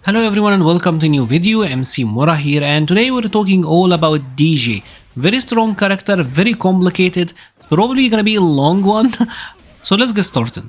Hello everyone and welcome to a new video. MC Mora here, and today we're talking all about Deejay. Very strong character, very complicated. It's probably gonna be a long one. So let's get started.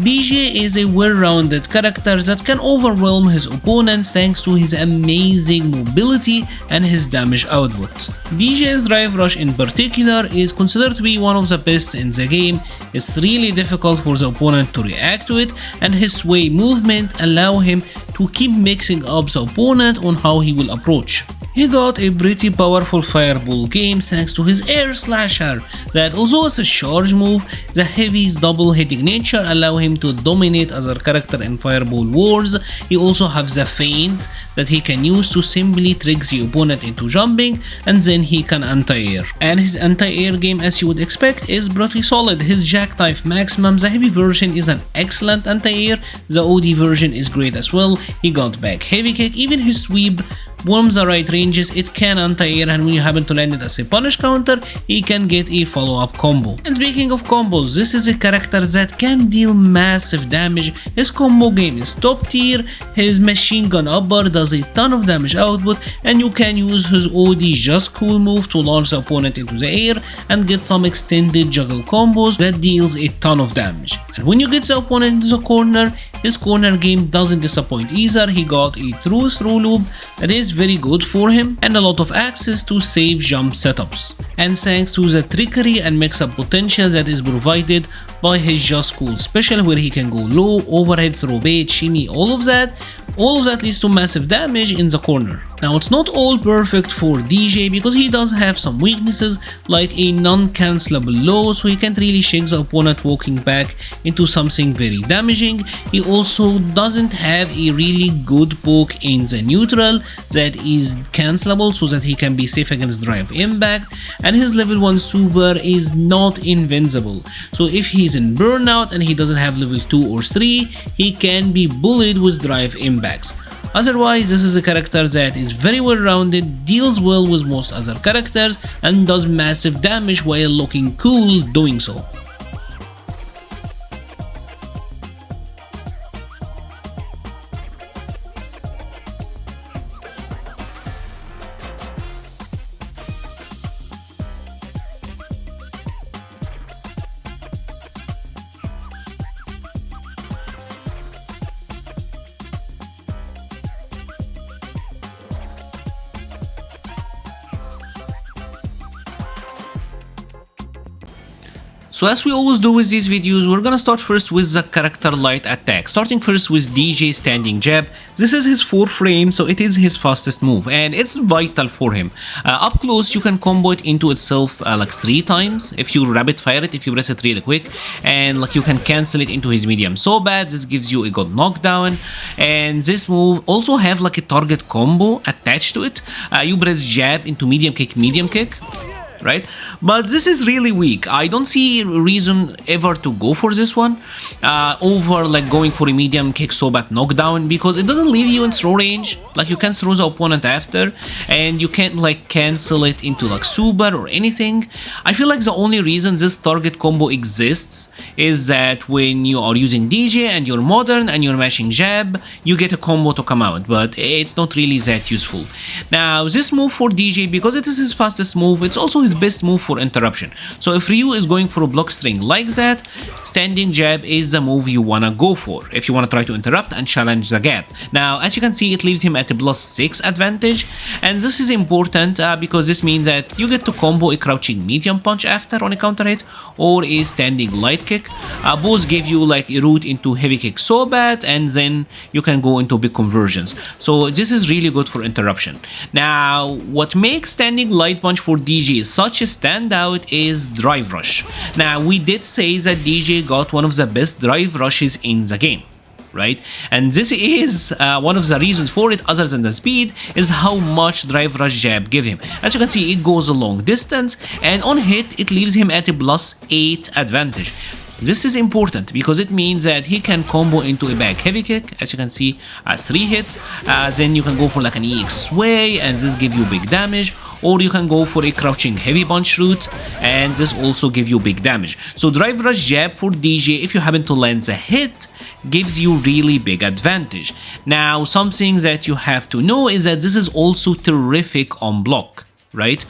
Deejay is a well-rounded character that can overwhelm his opponents thanks to his amazing mobility and his damage output. Deejay's Drive Rush in particular is considered to be one of the best in the game. It's really difficult for the opponent to react to it, and his sway movement allow him to keep mixing up the opponent on how he will approach. He got a pretty powerful fireball game thanks to his air slasher that, although it's a charge move, the heavy's double hitting nature allow him to dominate other character in fireball wars. He also has the feint that he can use to simply trick the opponent into jumping, and then he can anti-air. And his anti-air game, as you would expect, is pretty solid. His jackknife maximum, the heavy version, is an excellent anti-air. The OD version is great as well. He got back heavy kick, even his sweep warms the right ranges, it can anti-air, and when you happen to land it as a punish counter, he can get a follow-up combo. And speaking of combos, this is a character that can deal massive damage. His combo game is top tier, his machine gun upper does a ton of damage output, and you can use his OD just cool move to launch the opponent into the air and get some extended juggle combos that deals a ton of damage. And when you get the opponent into the corner, his corner game doesn't disappoint either. He got a true through loop that is very good for him and a lot of access to safe jump setups. And thanks to the trickery and mix-up potential that is provided by his just cool special, where he can go low, overhead, throw bait, shimmy, all of that leads to massive damage in the corner. Now, it's not all perfect for Deejay because he does have some weaknesses like a non-cancelable low, so he can't really shake the opponent walking back into something very damaging. He also doesn't have a really good poke in the neutral that is cancelable so that he can be safe against drive impact, and his level 1 super is not invincible. So if he's in burnout and he doesn't have level 2 or 3, he can be bullied with drive impacts. Otherwise, this is a character that is very well rounded, deals well with most other characters, and does massive damage while looking cool doing so. So as we always do with these videos, we're gonna start first with the character light attack, starting first with Deejay standing jab. This is his 4 frame, so it is his fastest move and it's vital for him. Up close you can combo it into itself like 3 times if you rapid fire it, if you press it really quick, and like you can cancel it into his medium so bad. This gives you a good knockdown, and this move also have like a target combo attached to it. You press jab into medium kick, right? But this is really weak. I don't see a reason ever to go for this one over like going for a medium kick so bad knockdown, because it doesn't leave you in throw range. Like you can throw the opponent after, and you can't like cancel it into like super or anything. I feel like the only reason this target combo exists is that when you are using Deejay and you're modern and you're mashing jab, you get a combo to come out, but it's not really that useful. Now this move for Deejay, because it is his fastest move, it's also his best move for interruption. So if Ryu is going for a block string like that, standing jab is the move you wanna go for if you wanna try to interrupt and challenge the gap. Now as you can see, it leaves him at a +6 advantage, and this is important because this means that you get to combo a crouching medium punch after on a counter hit or a standing light kick. Both give you like a route into heavy kick so bad, and then you can go into big conversions. So this is really good for interruption. Now what makes standing light punch for Deejay such a standout is drive rush. Now we did say that Deejay got one of the best drive rushes in the game. right? And this is one of the reasons for it, other than the speed, is how much drive rush jab give him. As you can see, it goes a long distance, and on hit it leaves him at a +8 advantage. This is important because it means that he can combo into a back heavy kick, as you can see, 3 hits. Then you can go for like an EX sway, and this give you big damage, or you can go for a crouching heavy punch route, and this also give you big damage. So drive rush jab for DJ, if you happen to land the hit, gives you really big advantage. Now, something that you have to know is that this is also terrific on block, right?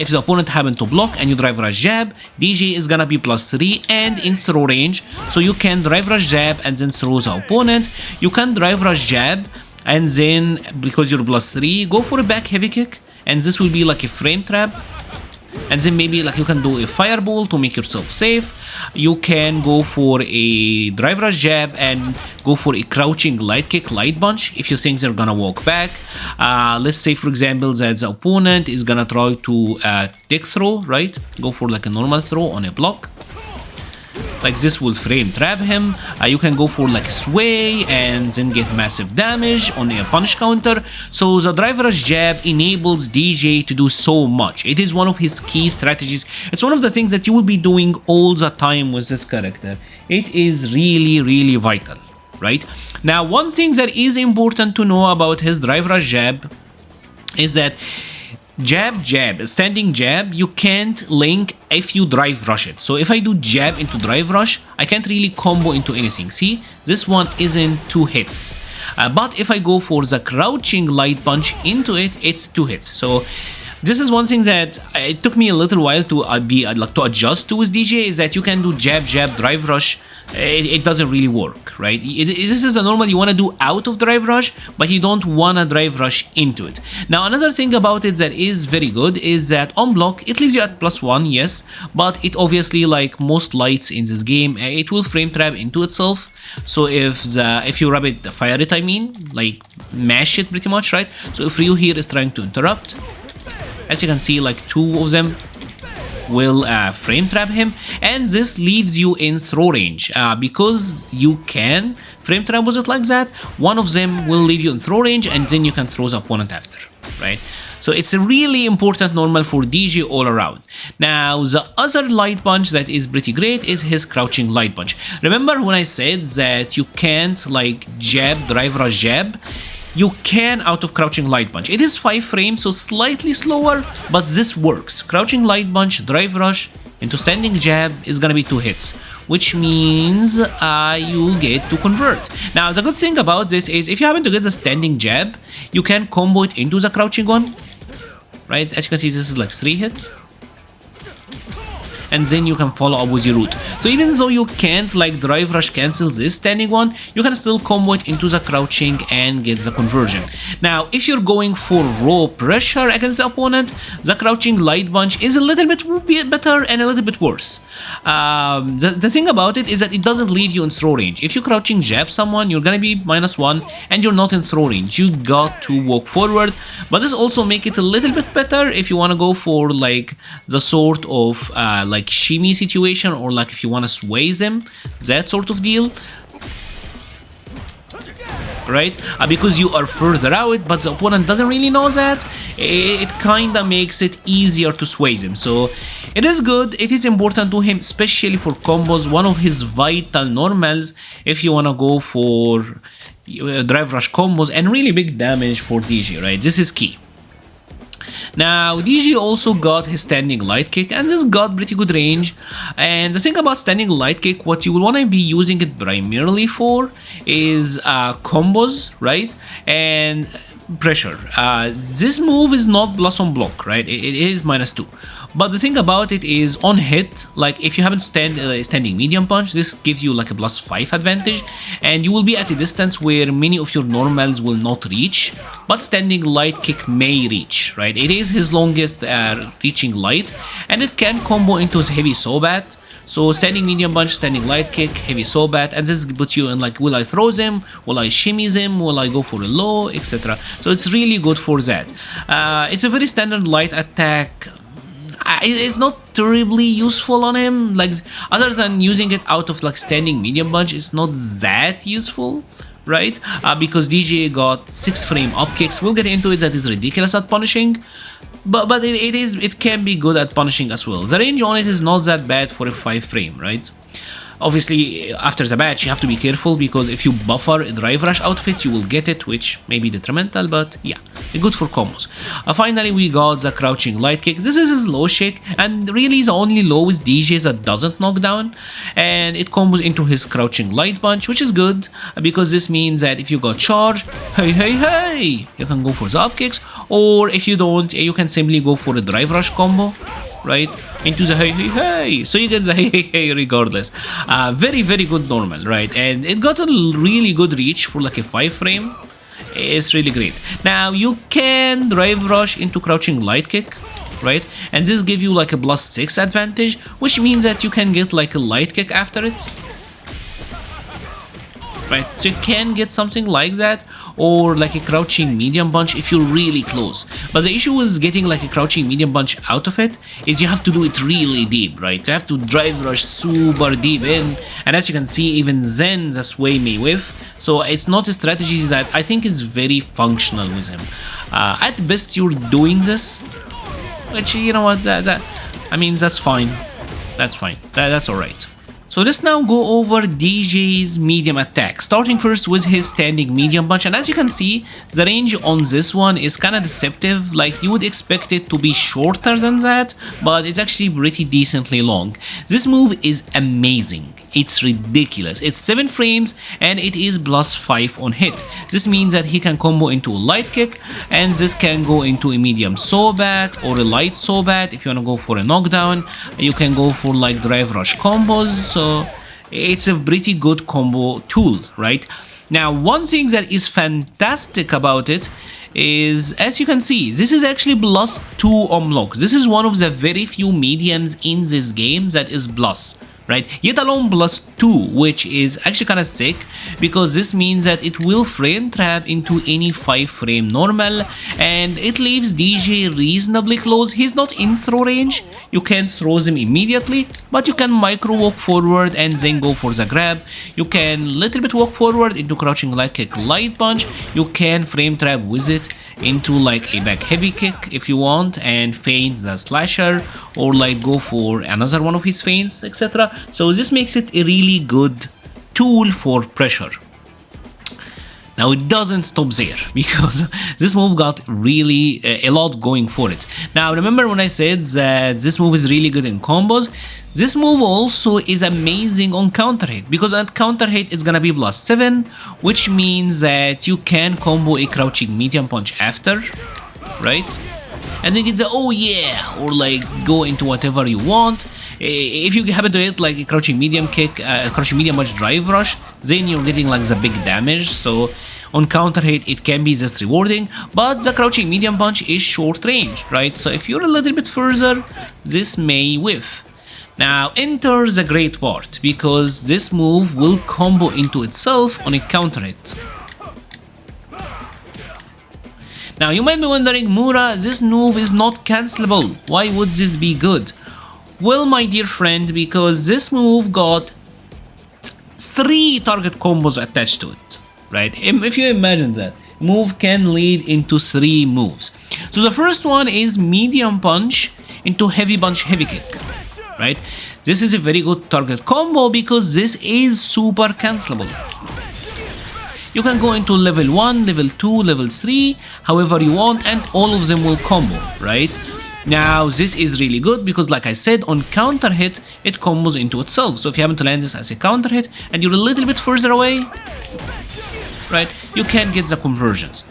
If the opponent happen to block and you drive rush jab, DJ is gonna be +3 and in throw range, so you can drive rush jab and then throw the opponent. You can drive rush jab and then, because you're +3, go for a back heavy kick, and this will be like a frame trap. And then maybe like you can do a fireball to make yourself safe. You can go for a drive rush jab and go for a crouching light kick, light punch if you think they're gonna walk back. Let's say for example that the opponent is gonna try to take throw, right? Go for like a normal throw on a block. Like this will frame trap him. You can go for like a sway and then get massive damage on a punish counter. So the drive rush jab enables DJ to do so much. It is one of his key strategies. It's one of the things that you will be doing all the time with this character. It is really vital, right? Now, one thing that is important to know about his drive rush jab is that jab, standing jab, you can't link if you drive rush it. So if I do jab into drive rush, I can't really combo into anything. See, this one isn't 2 hits. But if I go for the crouching light punch into it, it's 2 hits. So this is one thing that it took me a little while to to adjust to with DJ, is that you can do jab, drive rush. It doesn't really work, right? This is a normal you want to do out of drive rush, but you don't want to drive rush into it. Now, another thing about it that is very good is that on block, it leaves you at +1, yes, but it obviously, like most lights in this game, it will frame trap into itself. So if you rapid fire it, I mean, like mash it pretty much, right? So if Ryu here is trying to interrupt, as you can see, like 2 of them will frame trap him, and this leaves you in throw range. Because you can frame trap with it like that, one of them will leave you in throw range, and then you can throw the opponent after, right? So it's a really important normal for DJ all around. Now, the other light punch that is pretty great is his crouching light punch. Remember when I said that you can't like jab, drive rush jab? You can out of crouching light punch. It is 5 frames, so slightly slower, but this works. Crouching light punch, drive rush into standing jab is gonna be 2 hits, which means you get to convert. Now, the good thing about this is if you happen to get the standing jab, you can combo it into the crouching one, right? As you can see, this is like 3 hits. And then you can follow up with your route. So even though you can't like drive rush cancel this standing one, you can still combo it into the crouching and get the conversion. Now, if you're going for raw pressure against the opponent, the crouching light punch is a little bit better and a little bit worse. The thing about it is that it doesn't leave you in throw range. If you crouching jab someone, you're gonna be -1 and you're not in throw range. You got to walk forward. But this also make it a little bit better if you want to go for like the sort of like shimmy situation, or like if you want to sway them, that sort of deal, right? Because you are further out, but the opponent doesn't really know that. It kind of makes it easier to sway them. So it is good. It is important to him, especially for combos. One of his vital normals if you want to go for drive rush combos and really big damage for DJ, right? This is key. Now, DJ also got his standing light kick, and this got pretty good range. And the thing about standing light kick, what you will want to be using it primarily for is combos, right? And pressure. This move is not plus on block, right? It is -2. But the thing about it is on hit, like if you haven't standing medium punch, this gives you like a +5 advantage, and you will be at a distance where many of your normals will not reach, but standing light kick may reach, right? It is his longest reaching light, and it can combo into his heavy sobat. So standing medium punch, standing light kick, heavy sobat, and this puts you in like, will I throw them? Will I shimmy them? Will I go for a low, etc. So it's really good for that. It's a very standard light attack. It's not terribly useful on him. Like, other than using it out of like standing medium punch, it's not that useful, right? Because DJ got 6 frame up kicks. We'll get into it. That is ridiculous at punishing, but it can be good at punishing as well. The range on it is not that bad for a 5 frame, right? Obviously, after the match, you have to be careful because if you buffer a Drive Rush outfit, you will get it, which may be detrimental, but yeah, good for combos. Finally, we got the Crouching Light Kick. This is his low shake, and really the only low is DJ's that doesn't knock down, and it combos into his Crouching Light Punch, which is good because this means that if you got charge, hey, you can go for the up kicks, or if you don't, you can simply go for a Drive Rush combo, right, into the hey, so you get the hey regardless. Very good normal, right? And it got a really good reach for like a 5 frame. It's really great. Now you can Drive Rush into Crouching Light Kick, right? And this gives you like a +6 advantage, which means that you can get like a light kick after it, right? So you can get something like that, or like a Crouching Medium Punch if you're really close. But the issue with getting like a Crouching Medium Punch out of it is you have to do it really deep, right? You have to Drive Rush super deep in, and as you can see, even then the sway may whiff. So it's not a strategy that I think is very functional with him. At best, you're doing this, which, you know what, I mean, that's fine. That's fine. That's alright. So let's now go over DJ's medium attack, starting first with his standing medium punch. And as you can see, the range on this one is kind of deceptive. Like, you would expect it to be shorter than that, but it's actually pretty decently long. This move is amazing. It's ridiculous. It's 7 frames and it is +5 on hit. This means that he can combo into a light kick, and this can go into a medium so bat or a light so bat. If you want to go for a knockdown, you can go for like Drive Rush combos. So it's a pretty good combo tool, right? Now, one thing that is fantastic about it is, as you can see, this is actually +2 unlock. This is one of the very few mediums in this game that is plus, right? Yet alone +2, which is actually kind of sick, because this means that it will frame trap into any 5 frame normal, and it leaves DJ reasonably close. He's not in throw range, you can't throw them immediately, but you can micro walk forward and then go for the grab. You can little bit walk forward into Crouching Light Kick Light Punch. You can frame trap with it into like a back heavy kick if you want, and feint the slasher, or like go for another one of his feints, etc. So this makes it a really good tool for pressure. Now it doesn't stop there, because this move got really a lot going for it. Now remember when I said that this move is really good in combos, this move also is amazing on counter hit, because at counter hit it's gonna be +7, which means that you can combo a Crouching Medium Punch after, right? And then get the oh yeah, or like go into whatever you want. If you happen to hit like a Crouching Medium Kick, Crouching Medium Punch Drive Rush, then you're getting like the big damage. So on counter hit it can be this rewarding, but the Crouching Medium Punch is short range, right? So if you're a little bit further, this may whiff. Now enter the great part, because this move will combo into itself on a counter hit. Now you might be wondering, Mura, this move is not cancelable. Why would this be good? Well, my dear friend, because this move got 3 target combos attached to it, right? If you imagine that, move can lead into 3 moves. So the first one is medium punch into heavy punch heavy kick, right? This is a very good target combo because this is super cancelable. You can go into level 1, level 2, level 3, however you want, and all of them will combo, right? Now this is really good because, like I said, on counter hit it combos into itself. So if you happen to land this as a counter hit and you're a little bit further away, right, you can get the conversions.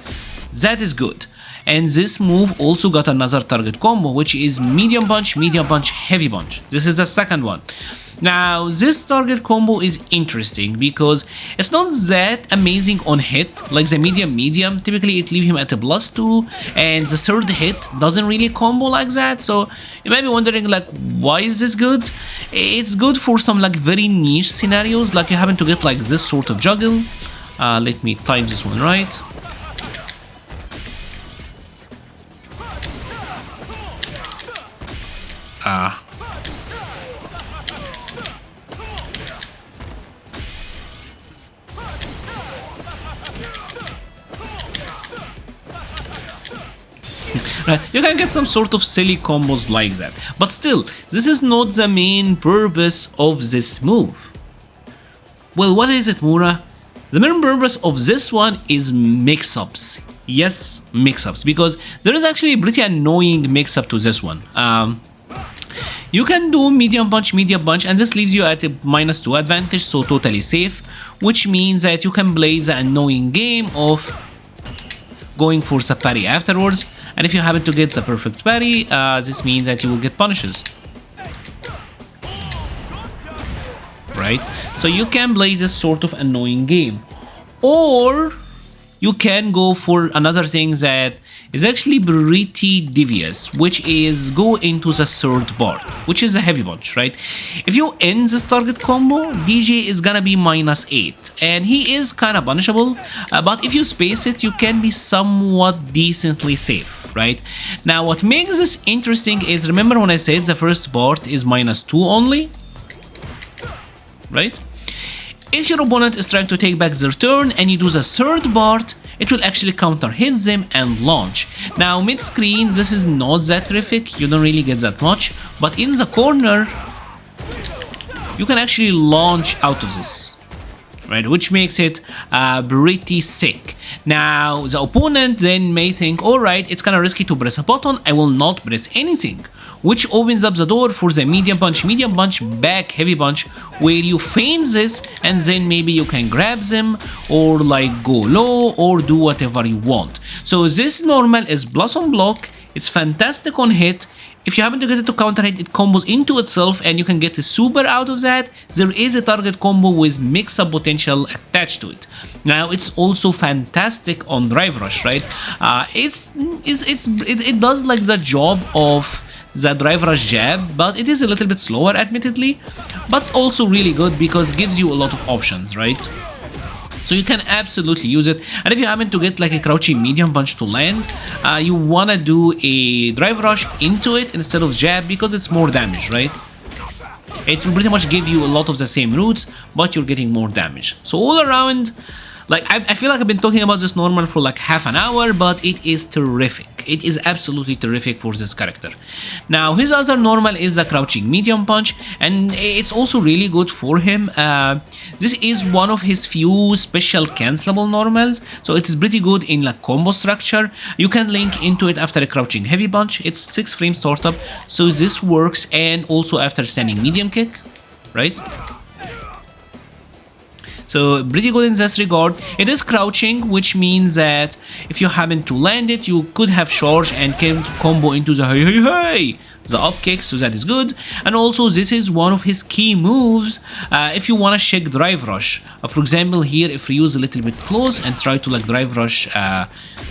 That is good. And this move also got another target combo, which is medium punch, heavy punch. This is the second one. Now this target combo is interesting because it's not that amazing on hit. Like the medium, typically it leaves him at a +2, and the third hit doesn't really combo like that. So you might be wondering, like, why is this good? It's good for some like very niche scenarios, like you happen to get like this sort of juggle. Let me time this one right. Right? You can get some sort of silly combos like that. But still, this is not the main purpose of this move. Well, what is it, Mura? The main purpose of this one is mix-ups. Yes, mix-ups, because there is actually a pretty annoying mix-up to this one. You can do medium punch, and this leaves you at a -2 advantage, so totally safe, which means that you can play the annoying game of going for the parry afterwards, and if you happen to get the perfect parry, this means that you will get punishes. Right? So you can play this sort of annoying game. Or you can go for another thing that is actually pretty devious, which is go into the third part, which is a heavy punch, right? If you end this target combo, DJ is gonna be -8, and he is kind of punishable, but if you space it, you can be somewhat decently safe, right? Now, what makes this interesting is, remember when I said the first part is -2 only? Right? If your opponent is trying to take back their turn and you do the third part, it will actually counter hit them and launch. Now mid-screen, this is not that terrific, you don't really get that much, but in the corner, you can actually launch out of this, right? Which makes it pretty sick. Now the opponent then may think, alright, it's kind of risky to press a button, I will not press anything, which opens up the door for the medium punch, back, heavy punch, where you feint this and then maybe you can grab them or like go low or do whatever you want. So this normal is plus on block, it's fantastic on hit. If you happen to get it to counter hit, it combos into itself and you can get a super out of that. There is a target combo with mix-up potential attached to it. Now it's also fantastic on drive rush, right? It does like the job of the drive rush jab, but it is a little bit slower admittedly, but also really good because it gives you a lot of options, right? So you can absolutely use it, and if you happen to get like a crouching medium punch to land, you wanna do a drive rush into it instead of jab because it's more damage, right? It will pretty much give you a lot of the same routes, but you're getting more damage. So all around, like I feel like I've been talking about this normal for like half an hour, but it is terrific. It is absolutely terrific for this character. Now his other normal is the crouching medium punch, and it's also really good for him. This is one of his few special cancelable normals, so it is pretty good in like combo structure. You can link into it after a crouching heavy punch. It's 6 frame startup, so this works, and also after standing medium kick, right? So pretty good in this regard. It is crouching, which means that if you happen to land it, you could have charge and can combo into the hey, the up kick, so that is good. And also this is one of his key moves if you want to check drive rush. For example, here if we use a little bit close and try to like drive rush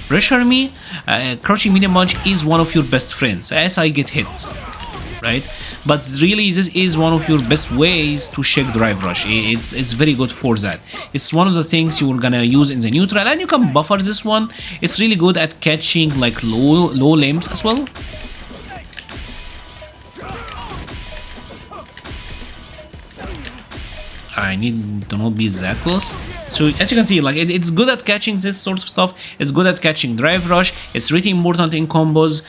pressure me, crouching medium punch is one of your best friends as I get hit, right? But really this is one of your best ways to check drive rush. It's very good for that. It's one of the things you're gonna use in the neutral, and you can buffer this one. It's really good at catching like low limbs as well. I need to not be that close. So as you can see, like it's good at catching this sort of stuff. It's good at catching drive rush. It's really important in combos,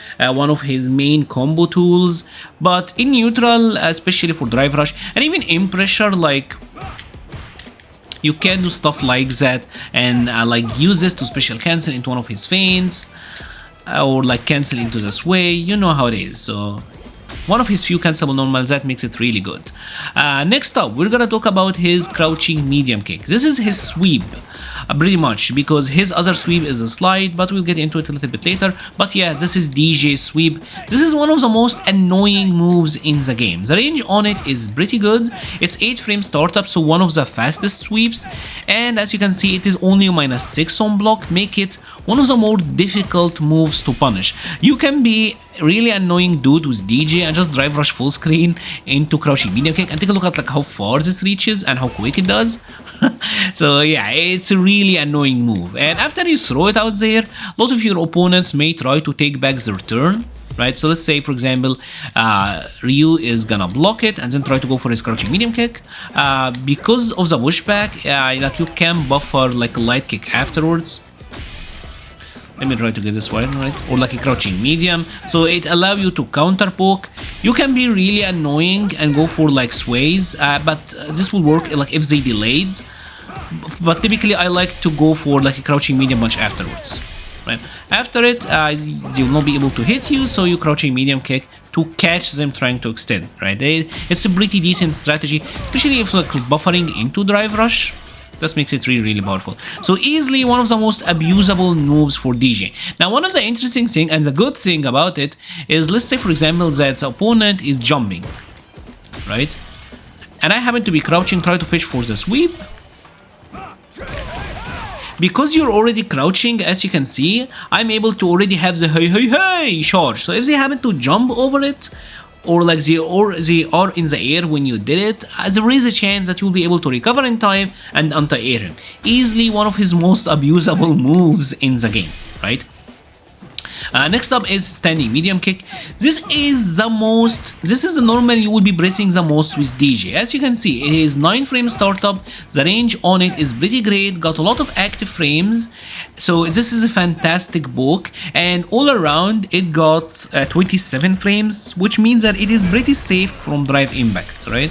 one of his main combo tools. But in neutral, especially for drive rush, and even in pressure, like you can do stuff like that and like use this to special cancel into one of his feints, or like cancel into the sway. You know how it is. So one of his few cancelable normals that makes it really good. Next up, we're gonna talk about his crouching medium kick. This is his sweep, pretty much, because his other sweep is a slide, but we'll get into it a little bit later. But yeah, this is DJ's sweep. This is one of the most annoying moves in the game. The range on it is pretty good. It's 8 frame startup, so one of the fastest sweeps. And as you can see, it is only -6 on block, make it one of the more difficult moves to punish. You can be really annoying dude with DJ and just drive rush full screen into crouching medium kick, and take a look at like how far this reaches and how quick it does. So yeah, it's a really annoying move, and after you throw it out there, a lot of your opponents may try to take back their turn, right? So let's say, for example, Ryu is gonna block it and then try to go for his crouching medium kick. Because of the pushback, like you can buffer like a light kick afterwards. Let me try to get this one right, or like a crouching medium. So it allows you to counter poke. You can be really annoying and go for like sways, but this will work like if they delayed. But typically I like to go for like a crouching medium punch afterwards. Right. After it, they will not be able to hit you, so you crouching medium kick to catch them trying to extend. Right. It's a pretty decent strategy, especially if like buffering into drive rush. This makes it really powerful. So easily one of the most abusable moves for DJ. Now one of the interesting thing and the good thing about it is, let's say for example that the opponent is jumping, right? And I happen to be crouching, try to fish for the sweep. Because you're already crouching, as you can see, I'm able to already have the hey charge. So if they happen to jump over it, or like they are in the air when you did it, there is a chance that you'll be able to recover in time and anti-air him. Easily one of his most abusable moves in the game, right? Next up is standing medium kick. This is the normal you will be pressing the most with DJ. As you can see, it is 9 frame startup. The range on it is pretty great, got a lot of active frames. So this is a fantastic book, and all around it got 27 frames, which means that it is pretty safe from drive impact, right?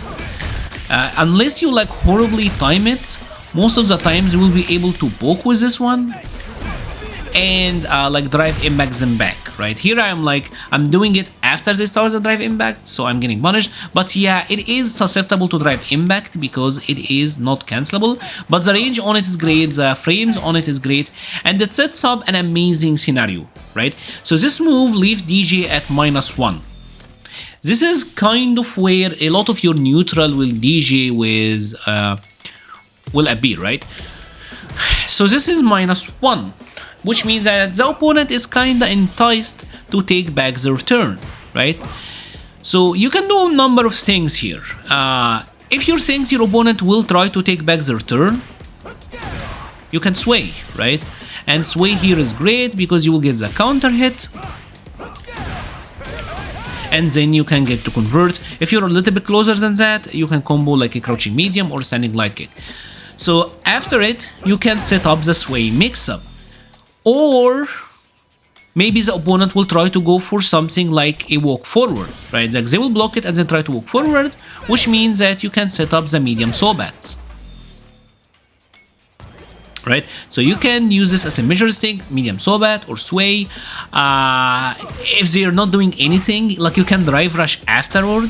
Unless you like horribly time it, most of the times you will be able to poke with this one and like drive impact them back, right? Here I'm doing it after they start the drive impact, so I'm getting punished. But yeah, it is susceptible to drive impact because it is not cancelable, but the range on it is great, the frames on it is great, and it sets up an amazing scenario, right? So this move leaves DJ at -1. This is kind of where a lot of your neutral will DJ with will appear, right? So this is -1, which means that the opponent is kinda enticed to take back their turn, right? So you can do a number of things here. If you think your opponent will try to take back their turn, you can sway, right? And sway here is great because you will get the counter hit, and then you can get to convert. If you're a little bit closer than that, you can combo like a crouching medium or standing light kick. So after it, you can set up the sway mix-up. Or maybe the opponent will try to go for something like a walk forward, right? Like they will block it and then try to walk forward, which means that you can set up the medium sobat, right? So you can use this as a measure stick, medium sobat or sway. If they're not doing anything, like you can drive rush afterward.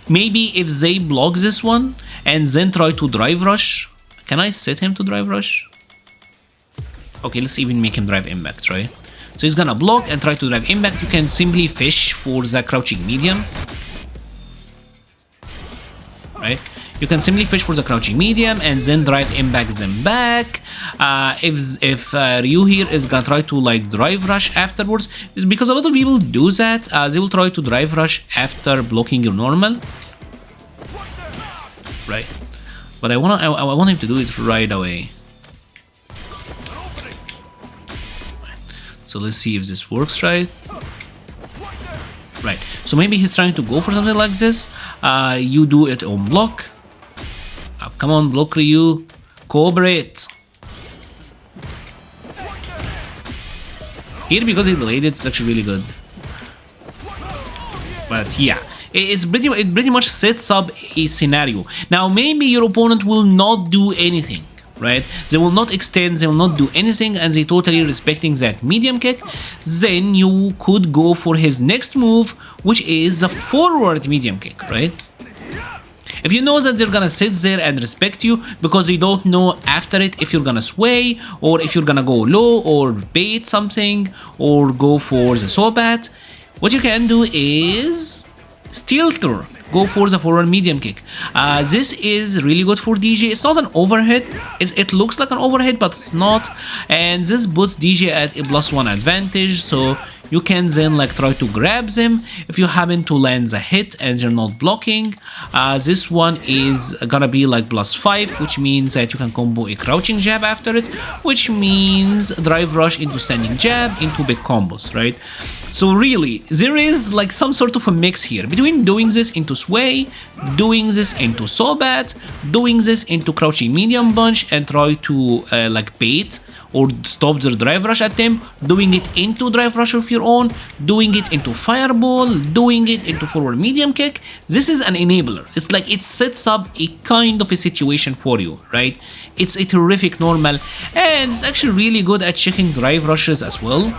Maybe if they block this one and then try to drive rush, can I set him to drive rush? Okay, let's even make him drive impact, right? So he's gonna block and try to drive impact. You can simply fish for the crouching medium, right? You can simply fish for the crouching medium and then drive impact them back. If Ryu here is gonna try to like drive rush afterwards, it's because a lot of people do that. They will try to drive rush after blocking your normal, right? But I want him to do it right away. So let's see if this works right. Right, so maybe he's trying to go for something like this. You do it on block. Come on, block Ryu. Cooperate. Here, because he delayed it, it's actually really good. But yeah, it pretty much sets up a scenario. Now maybe your opponent will not do anything, right? They will not extend, they will not do anything, and they totally respecting that medium kick. Then you could go for his next move, which is the forward medium kick, right? If you know that they're gonna sit there and respect you because they don't know after it if you're gonna sway or if you're gonna go low or bait something or go for the sobat, what you can do is steel turn. Go for the forward medium kick. This is really good for DJ. It's not an overhead. It looks like an overhead, but it's not. And this puts DJ at a +1 advantage. So you can then like try to grab them. If you happen to land the hit and they're not blocking, this one is gonna be like +5, which means that you can combo a crouching jab after it, which means drive rush into standing jab into big combos, right? So really, there is like some sort of a mix here between doing this into sway, doing this into sobat, doing this into crouching medium punch and try to like bait or stop their drive rush attempt, doing it into drive rush of your own, doing it into fireball, doing it into forward medium kick. This is an enabler. It's like it sets up a kind of a situation for you, right? It's a terrific normal, and it's actually really good at checking drive rushes as well,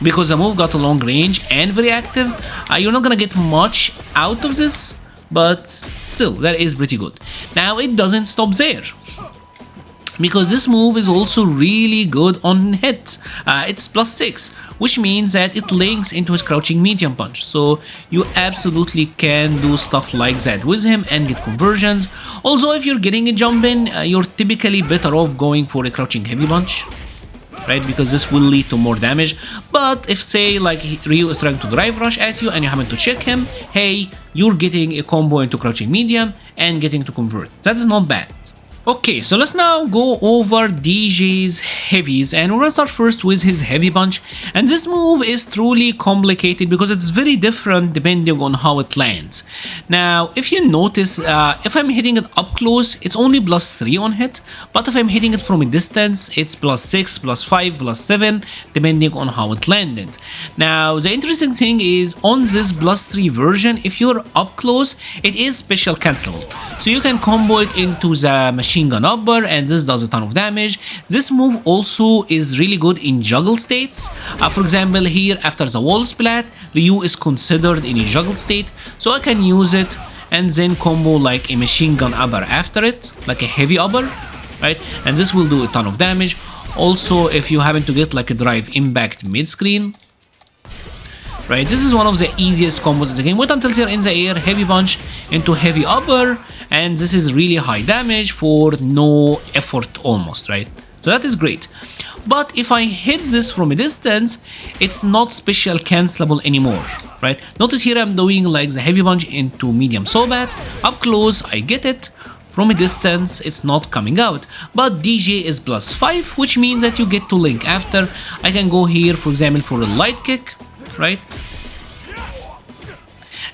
because the move got a long range and very active. You're not gonna get much out of this, but still, that is pretty good. Now, it doesn't stop there, because this move is also really good on hits. It's +6, which means that it links into his crouching medium punch. So you absolutely can do stuff like that with him and get conversions. Also, if you're getting a jump in, you're typically better off going for a crouching heavy punch, right? Because this will lead to more damage. But if say like Ryu is trying to drive rush at you and you happen to check him, hey, you're getting a combo into crouching medium and getting to convert. That's not bad. Okay, so let's now go over Deejay's heavies, and we're gonna start first with his heavy punch. And this move is truly complicated because it's very different depending on how it lands. Now, if you notice, if I'm hitting it up close, it's only +3 on hit, but if I'm hitting it from a distance, it's +6, +5, +7, depending on how it landed. Now, the interesting thing is, on this +3 version, if you're up close, it is special cancelable. So you can combo it into the machine gun upper, and this does a ton of damage. This move also is really good in juggle states. For example, here after the wall splat, Ryu is considered in a juggle state, so I can use it and then combo like a machine gun upper after it, like a heavy upper, right? And this will do a ton of damage. Also, if you happen to get like a drive impact mid screen, right, this is one of the easiest combos in the game. Wait until they're in the air, heavy punch into heavy upper, and this is really high damage for no effort almost, right? So that is great. But if I hit this from a distance, it's not special cancelable anymore, right? Notice here I'm doing like the heavy punch into medium sobat. Up close, I get it. From a distance, it's not coming out. But Deejay is +5, which means that you get to link after. I can go here, for example, for a light kick, right?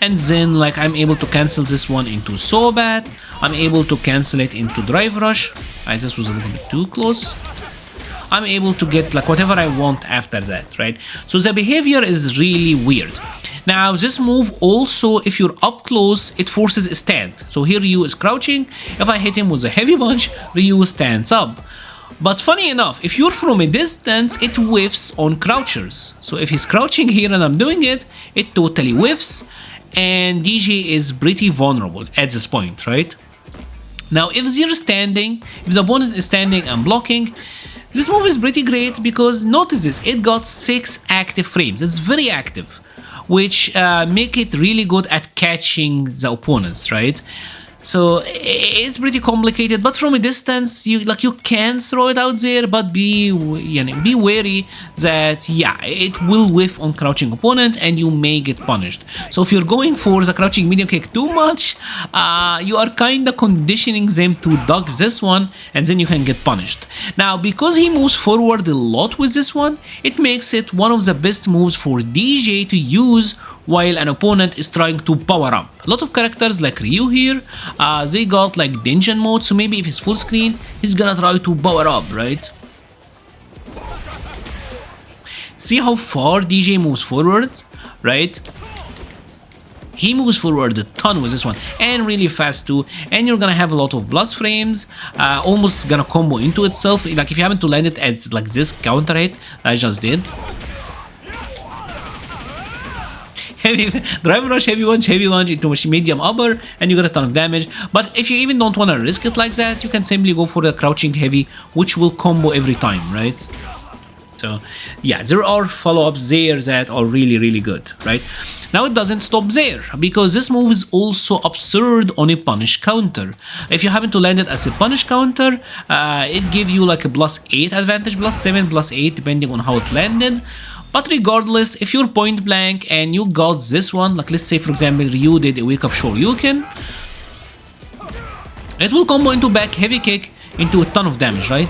And then like I'm able to cancel this one into sobat. I'm able to cancel it into drive rush. Right, this was a little bit too close. I'm able to get like whatever I want after that, right? So the behavior is really weird. Now this move also, if you're up close, it forces a stand. So here Ryu is crouching. If I hit him with a heavy punch, Ryu stands up. But funny enough, if you're from a distance, it whiffs on crouchers. So if he's crouching here and I'm doing it, it totally whiffs. And Deejay is pretty vulnerable at this point, right? Now, if they're standing, if the opponent is standing and blocking, this move is pretty great because notice this, it got 6 active frames. It's very active, which make it really good at catching the opponents, right? So it's pretty complicated, but from a distance, you can throw it out there, but be wary that it will whiff on crouching opponents and you may get punished. So if you're going for the crouching medium kick too much, you are kind of conditioning them to duck this one, and then you can get punished. Now, because he moves forward a lot with this one, it makes it one of the best moves for Deejay to use while an opponent is trying to power up. A lot of characters like Ryu here, they got like dungeon mode, so maybe if it's full screen, he's gonna try to power up, right? See how far Deejay moves forward, right? He moves forward a ton with this one, and really fast too, and you're gonna have a lot of blast frames, almost gonna combo into itself. Like if you happen to land it at like this counter hit that I just did. Heavy drive rush, heavy punch into medium upper, and you get a ton of damage. But if you even don't want to risk it like that, you can simply go for the crouching heavy, which will combo every time, right? So yeah, there are follow-ups there that are really good, right? Now it doesn't stop there, because this move is also absurd on a punish counter. If you happen to land it as a punish counter, it gives you like a +8 advantage, +7, +8, depending on how it landed. But regardless, if you're point blank and you got this one, like let's say for example Ryu did a wake up Shoryuken, it will combo into back heavy kick into a ton of damage, right?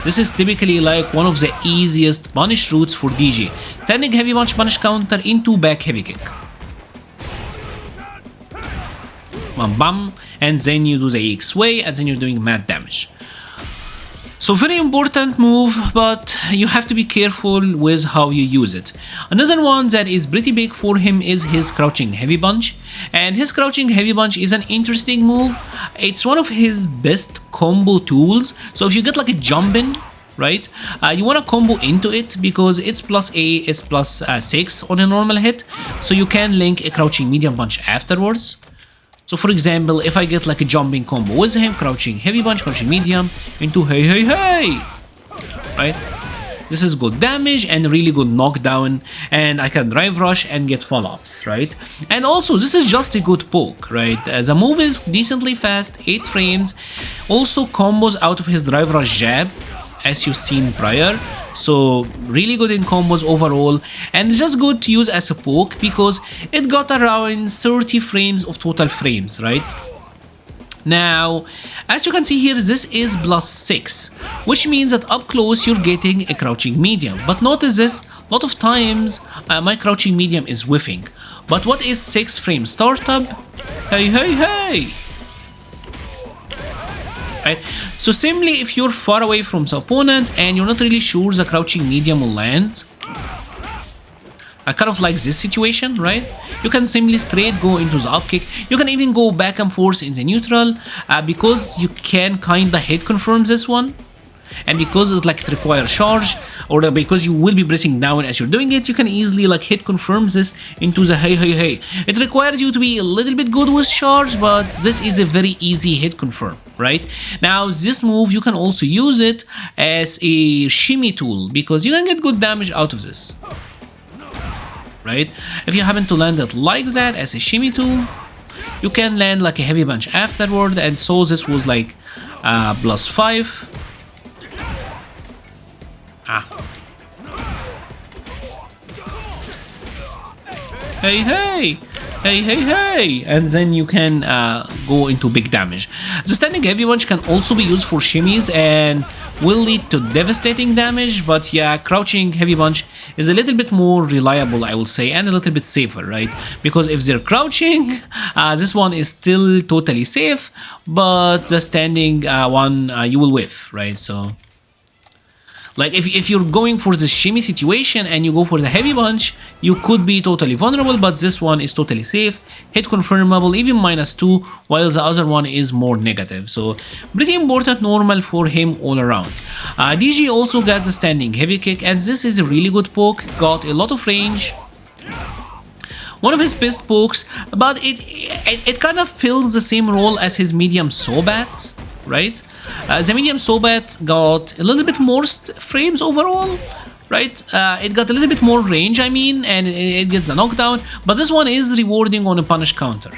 This is typically like one of the easiest punish routes for Deejay. Standing heavy punch punish counter into back heavy kick. Bam bam, and then you do the X-way and then you're doing mad damage. So very important move, but you have to be careful with how you use it. Another one that is pretty big for him is his crouching heavy punch. And his crouching heavy punch is an interesting move. It's one of his best combo tools. So if you get like a jump in, right, you want to combo into it because it's plus A, it's plus 6 on a normal hit. So you can link a crouching medium punch afterwards. So for example, if I get like a jumping combo with him, crouching heavy punch, crouching medium, into hey hey hey, right? This is good damage and really good knockdown, and I can drive rush and get follow-ups, right? And also, this is just a good poke, right? The move is decently fast, 8 frames, also combos out of his drive rush jab, as you've seen prior. So really good in combos overall, and just good to use as a poke because it got around 30 frames of total frames, right? Now, as you can see here, this is plus 6, which means that up close you're getting a crouching medium. But notice this, a lot of times my crouching medium is whiffing. But what is 6 frame startup? Hey, hey, hey! Right? So simply if you're far away from the opponent and you're not really sure the crouching medium will land, kind of like this situation, right? You can simply straight go into the up kick. You can even go back and forth in the neutral because you can kinda hit confirm this one. And because it's like it requires charge, or because you will be pressing down as you're doing it, you can easily like hit confirm this into the hey hey hey. It requires you to be a little bit good with charge, but this is a very easy hit confirm, right? Now this move you can also use it as a shimmy tool because you can get good damage out of this, right? If you happen to land it like that as a shimmy tool, you can land like a heavy punch afterward, and so this was like plus 5. Hey, hey! Hey, hey, hey! And then you can go into big damage. The standing heavy punch can also be used for shimmies and will lead to devastating damage, but yeah, crouching heavy punch is a little bit more reliable, I will say, and a little bit safer, right? Because if they're crouching, this one is still totally safe, but the standing one you will whiff, right? So like if you're going for the shimmy situation and you go for the heavy punch, you could be totally vulnerable, but this one is totally safe, hit confirmable, even -2, while the other one is more negative. So pretty important normal for him all around. Deejay also got the standing heavy kick, and this is a really good poke, got a lot of range. One of his best pokes, but it kind of fills the same role as his medium Sobat, right? The medium Sobat got a little bit more frames overall, right? It got a little bit more range, I mean, and it gets the knockdown, but this one is rewarding on a punish counter.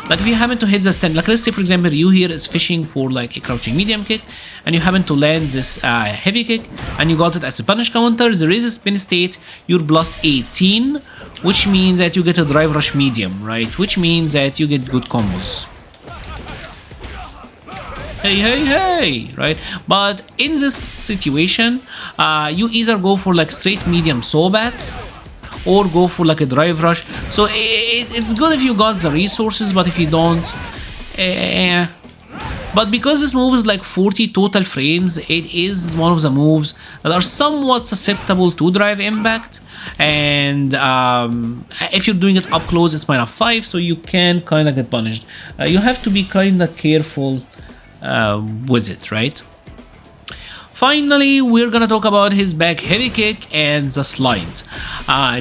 Like if you happen to hit the stand, like let's say for example you here is fishing for like a crouching medium kick, and you happen to land this heavy kick, and you got it as a punish counter, there is a spin state, you're plus 18, which means that you get a drive rush medium, right? Which means that you get good combos. Hey, hey, hey, right? But in this situation, you either go for like straight medium Sobat or go for like a drive rush. So it's good if you got the resources, but if you don't, But because this move is like 40 total frames, it is one of the moves that are somewhat susceptible to drive impact. And if you're doing it up close, it's -5, so you can kind of get punished. You have to be kind of careful with it, right? Finally, we're gonna talk about his back heavy kick and the slide.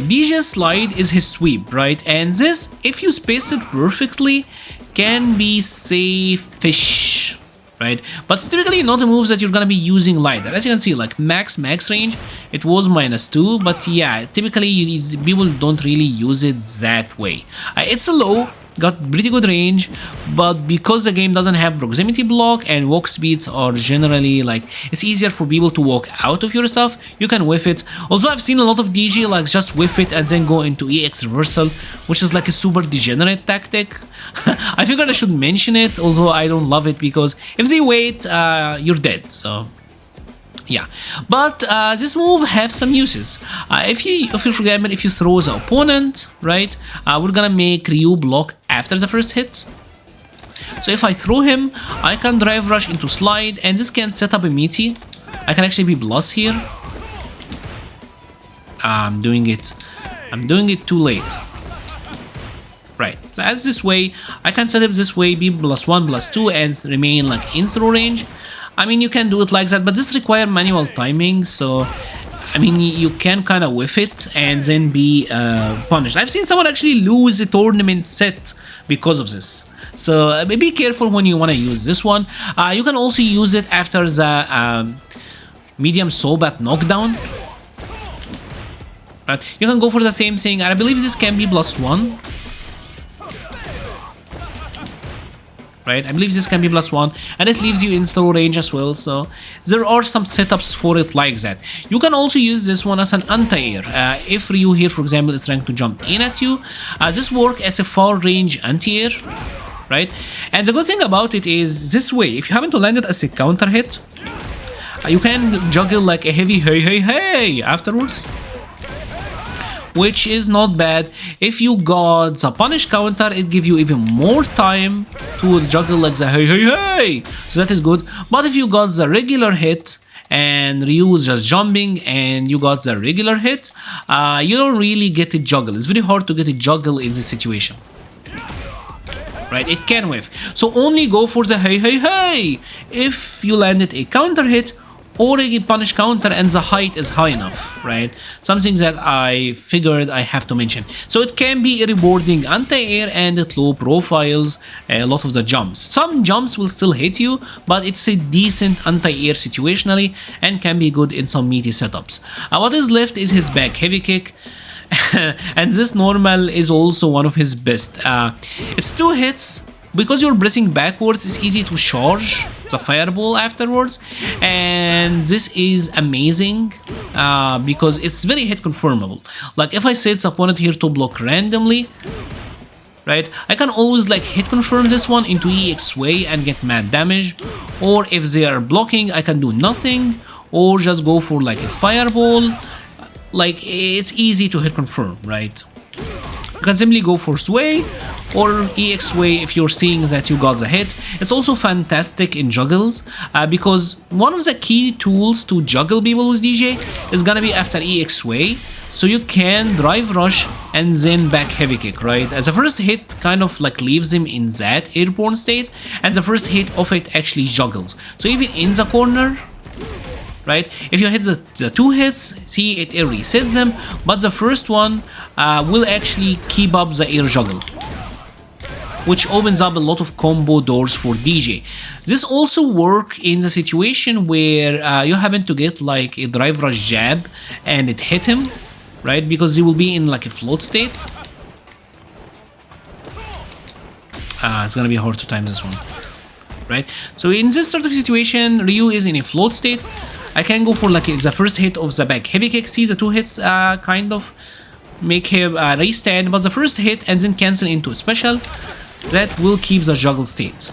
Deejay's slide is his sweep, right? And this, if you space it perfectly, can be safe-ish, right? But it's typically not a move that you're gonna be using like that. As you can see, like max range, it was -2, but yeah, typically people don't really use it that way. It's a low, got pretty good range, but because the game doesn't have proximity block and walk speeds are generally like, it's easier for people to walk out of your stuff, you can whiff it. Also, I've seen a lot of DJ like just whiff it and then go into EX reversal, which is like a super degenerate tactic. I figured I should mention it, although I don't love it because if they wait, you're dead. So yeah, but this move has some uses. If you for example, if you throw the opponent, right, we're gonna make Ryu block after the first hit. So if I throw him, I can drive rush into slide, and this can set up a meaty. I can actually be plus here. I'm doing it too late. Right, as this way, I can set up this way, be +1, +2, and remain like in throw range. I mean, you can do it like that, but this requires manual timing, so I mean, you can kind of whiff it and then be punished. I've seen someone actually lose a tournament set because of this. So be careful when you want to use this one. You can also use it after the medium Sobat knockdown. Right. You can go for the same thing, and I believe this can be +1. Right, I believe this can be +1, and it leaves you in throw range as well, so there are some setups for it like that. You can also use this one as an anti-air. If Ryu here, for example, is trying to jump in at you, this works as a far range anti-air, right? And the good thing about it is this way, if you happen to land it as a counter hit, you can juggle like a heavy hey afterwards, which is not bad. If you got the punish counter, it gives you even more time to juggle like the hey, so that is good. But if you got the regular hit and Ryu is just jumping and you got the regular hit, you don't really get a juggle. It's very hard to get a juggle in this situation. Right, it can whiff. So only go for the hey if you landed a counter hit or a punish counter and the height is high enough, right? Something that I figured I have to mention. So it can be a rewarding anti-air, and it low profiles a lot of the jumps. Some jumps will still hit you, but it's a decent anti-air situationally and can be good in some meaty setups. What is left is his back heavy kick. And this normal is also one of his best. It's 2 hits. Because you're pressing backwards, it's easy to charge the fireball afterwards, and this is amazing because it's very hit confirmable. Like if I set the opponent here to block randomly, right, I can always like hit confirm this one into EX way and get mad damage, or if they are blocking, I can do nothing or just go for like a fireball. Like it's easy to hit confirm, right? You can simply go for sway or EX way if you're seeing that you got the hit. It's also fantastic in juggles because one of the key tools to juggle people with DJ is gonna be after EX way. So you can drive rush and then back heavy kick, right? As the first hit kind of like leaves him in that airborne state, and the first hit of it actually juggles. So even in the corner, right, if you hit the 2 hits, see it resets them, but the first one will actually keep up the air juggle, which opens up a lot of combo doors for DJ. This also works in the situation where you happen to get like a drive rush jab and it hit him, right, because he will be in like a float state. It's gonna be hard to time this one, right? So in this sort of situation, Ryu is in a float state. I can go for like the first hit of the back heavy kick. See the 2 hits kind of make him restand, but the first hit and then cancel into a special that will keep the juggle state.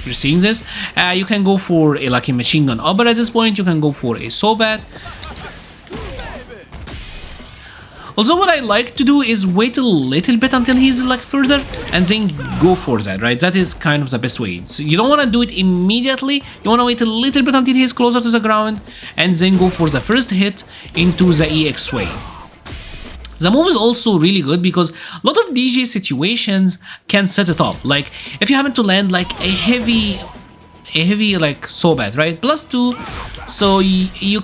You're seeing this? You can go for a like a machine gun upper at this point. You can go for a Sobat. Also, what I like to do is wait a little bit until he's like further and then go for that, right? That is kind of the best way. So you don't want to do it immediately. You want to wait a little bit until he's closer to the ground and then go for the first hit into the EX way. The move is also really good because a lot of DJ situations can set it up. Like if you happen to land like a heavy like Sobat, right, +2, so you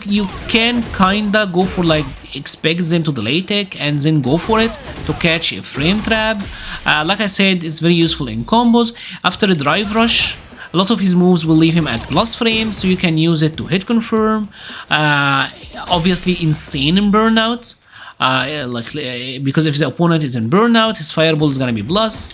can kinda go for like expect them to delay tech and then go for it to catch a frame trap. Like I said, it's very useful in combos. After a drive rush, a lot of his moves will leave him at plus frames, so you can use it to hit confirm. Obviously insane in burnout. because if the opponent is in burnout, his fireball is gonna be plus.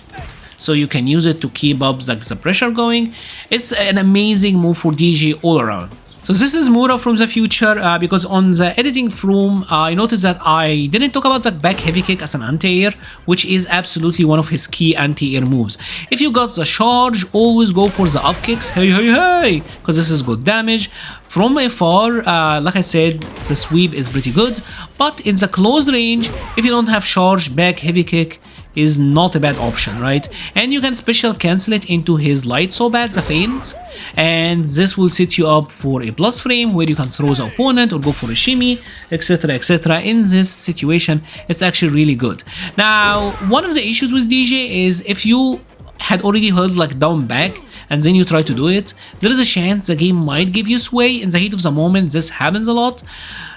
So you can use it to keep up like the pressure going. It's an amazing move for Deejay all around. So this is Mura from the future, because on the editing from I noticed that I didn't talk about the back heavy kick as an anti-air, which is absolutely one of his key anti-air moves. If you got the charge, always go for the up kicks, hey, because this is good damage. From afar, like I said, the sweep is pretty good, but in the close range, if you don't have charge, back heavy kick is not a bad option, right? And you can special cancel it into his light so bad, the feint, and this will set you up for a plus frame where you can throw the opponent or go for a shimmy, etc, etc. In this situation, it's actually really good. Now, one of the issues with Deejay is if you had already held like down back and then you try to do it, there is a chance the game might give you sway in the heat of the moment. This happens a lot.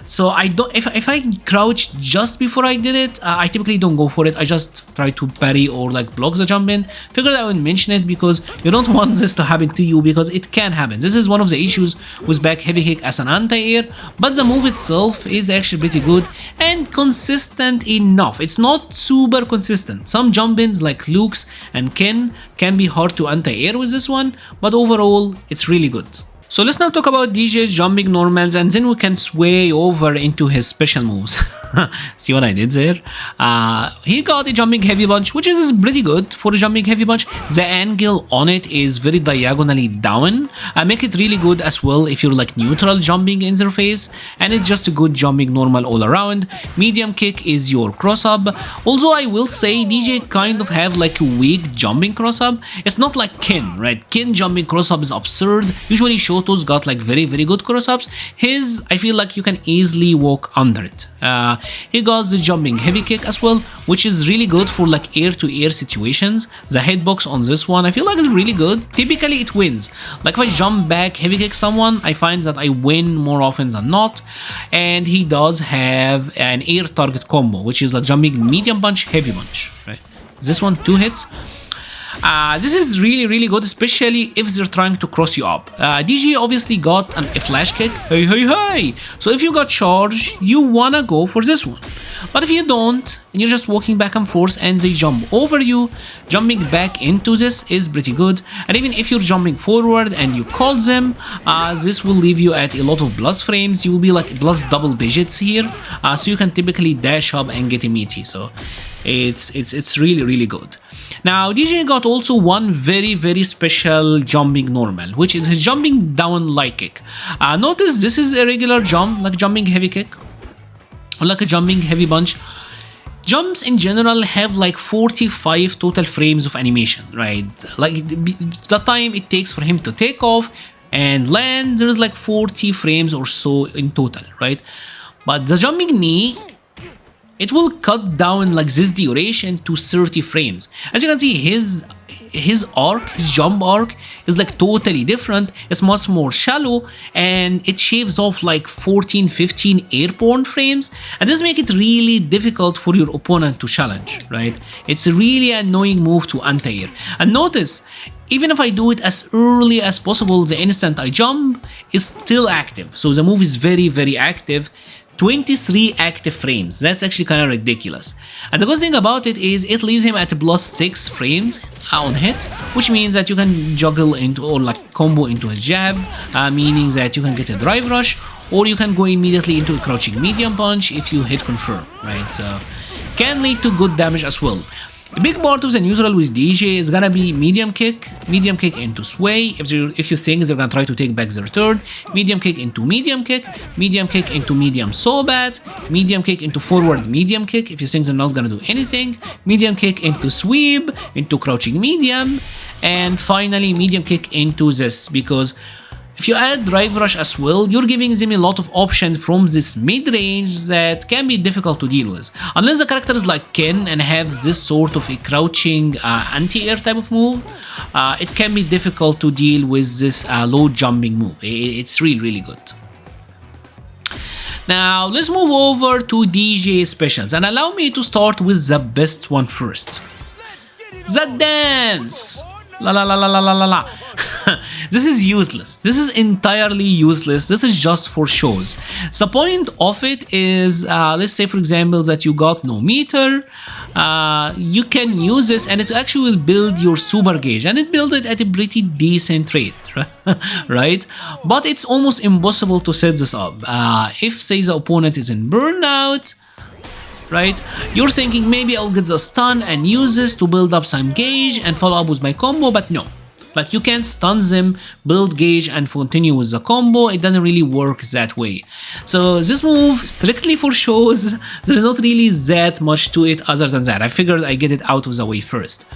So I don't, if I crouched just before I did it, I typically don't go for it. I just try to parry or like block the jump in. Figured I would mention it because you don't want this to happen to you, because it can happen. This is one of the issues with back heavy kick as an anti-air, but the move itself is actually pretty good and consistent enough. It's not super consistent. Some jump ins like Luke's and Ken can be hard to anti-air with this one, but overall it's really good. So let's now talk about Deejay's jumping normals, and then we can sway over into his special moves. See what I did there? He got a jumping heavy punch, which is pretty good for a jumping heavy punch. The angle on it is very diagonally down. Make it really good as well if you're like neutral jumping interface, and it's just a good jumping normal all around. Medium kick is your cross up. Also, I will say Deejay kind of have like a weak jumping cross up. It's not like Ken, right? Ken jumping cross up is absurd. Usually Shoto's got like very good cross ups. His, I feel like you can easily walk under it. He got the jumping heavy kick as well, which is really good for like air-to-air situations. The hitbox on this one, I feel like it's really good. Typically it wins. Like if I jump back heavy kick someone, I find that I win more often than not. And he does have an air target combo, which is like jumping medium punch, heavy punch, right? This one, 2 hits. This is really good, especially if they're trying to cross you up. Deejay obviously got a flash kick, hey. So if you got charge, you wanna go for this one. But if you don't, and you're just walking back and forth and they jump over you, jumping back into this is pretty good. And even if you're jumping forward and you call them, this will leave you at a lot of plus frames. You will be like plus double digits here, so you can typically dash up and get a meaty. So it's really good. Now Deejay got also one very special jumping normal, which is his jumping down light kick. Notice this is a regular jump, like jumping heavy kick, or like a jumping heavy punch. Jumps in general have like 45 total frames of animation, right? Like the time it takes for him to take off and land, there's like 40 frames or so in total, right? But the jumping knee, it will cut down like this duration to 30 frames. As you can see, his arc, his jump arc is like totally different. It's much more shallow and it shaves off like 14-15 airborne frames, and this makes it really difficult for your opponent to challenge, right? It's a really annoying move to anti-air. And notice, even if I do it as early as possible, the instant I jump is still active. So the move is very active. 23 active frames. That's actually kind of ridiculous. And the good thing about it is it leaves him at +6 frames on hit, which means that you can juggle into or like combo into a jab, meaning that you can get a drive rush, or you can go immediately into a crouching medium punch if you hit confirm, right? So can lead to good damage as well. A big part of the neutral with Deejay is gonna be medium kick into sway. If you think they're gonna try to take back their third, medium kick into medium kick into medium so bad, medium kick into forward medium kick if you think they're not gonna do anything, medium kick into sweep, into crouching medium, and finally medium kick into this, because if you add drive rush as well, you're giving them a lot of options from this mid-range that can be difficult to deal with. Unless the character is like Ken and have this sort of a crouching anti-air type of move, it can be difficult to deal with this low jumping move. It's really good. Now let's move over to Deejay specials, and allow me to start with the best one first. The dance! La la la la la la la la. This is useless. This is entirely useless. This is just for shows. The point of it is, let's say for example that you got no meter. You can use this and it actually will build your super gauge, and it built it at a pretty decent rate, right? But it's almost impossible to set this up. If say the opponent is in burnout, right? You're thinking maybe I'll get the stun and use this to build up some gauge and follow up with my combo, but no. Like you can't stun them, build gauge and continue with the combo. It doesn't really work that way. So this move, strictly for shows, there's not really that much to it other than that. I figured I get it out of the way first.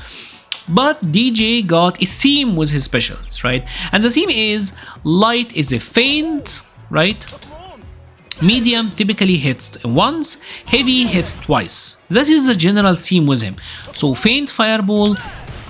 But DJ got a theme with his specials, right? And the theme is light is a feint, right? Medium typically hits once, heavy hits twice. That is the general theme with him. So feint fireball,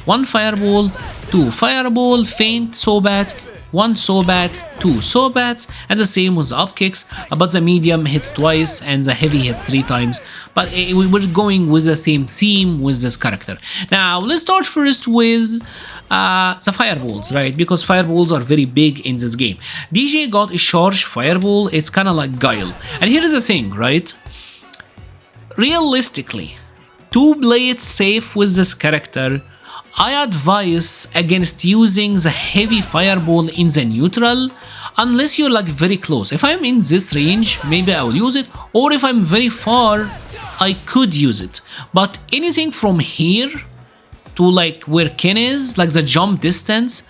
one fireball, two fireball, feint sobat, one sobat, two sobats, and the same with the up kicks, but the medium hits twice and the heavy hits 3 times. But we're going with the same theme with this character. Now let's start first with the fireballs, right? Because fireballs are very big in this game. DJ got a charge fireball. It's kind of like Guile. And here's the thing, right? Realistically, to play it safe with this character, I advise against using the heavy fireball in the neutral unless you're like very close. If I'm in this range, maybe I will use it, or if I'm very far, I could use it. But anything from here to like where Ken is, like the jump distance,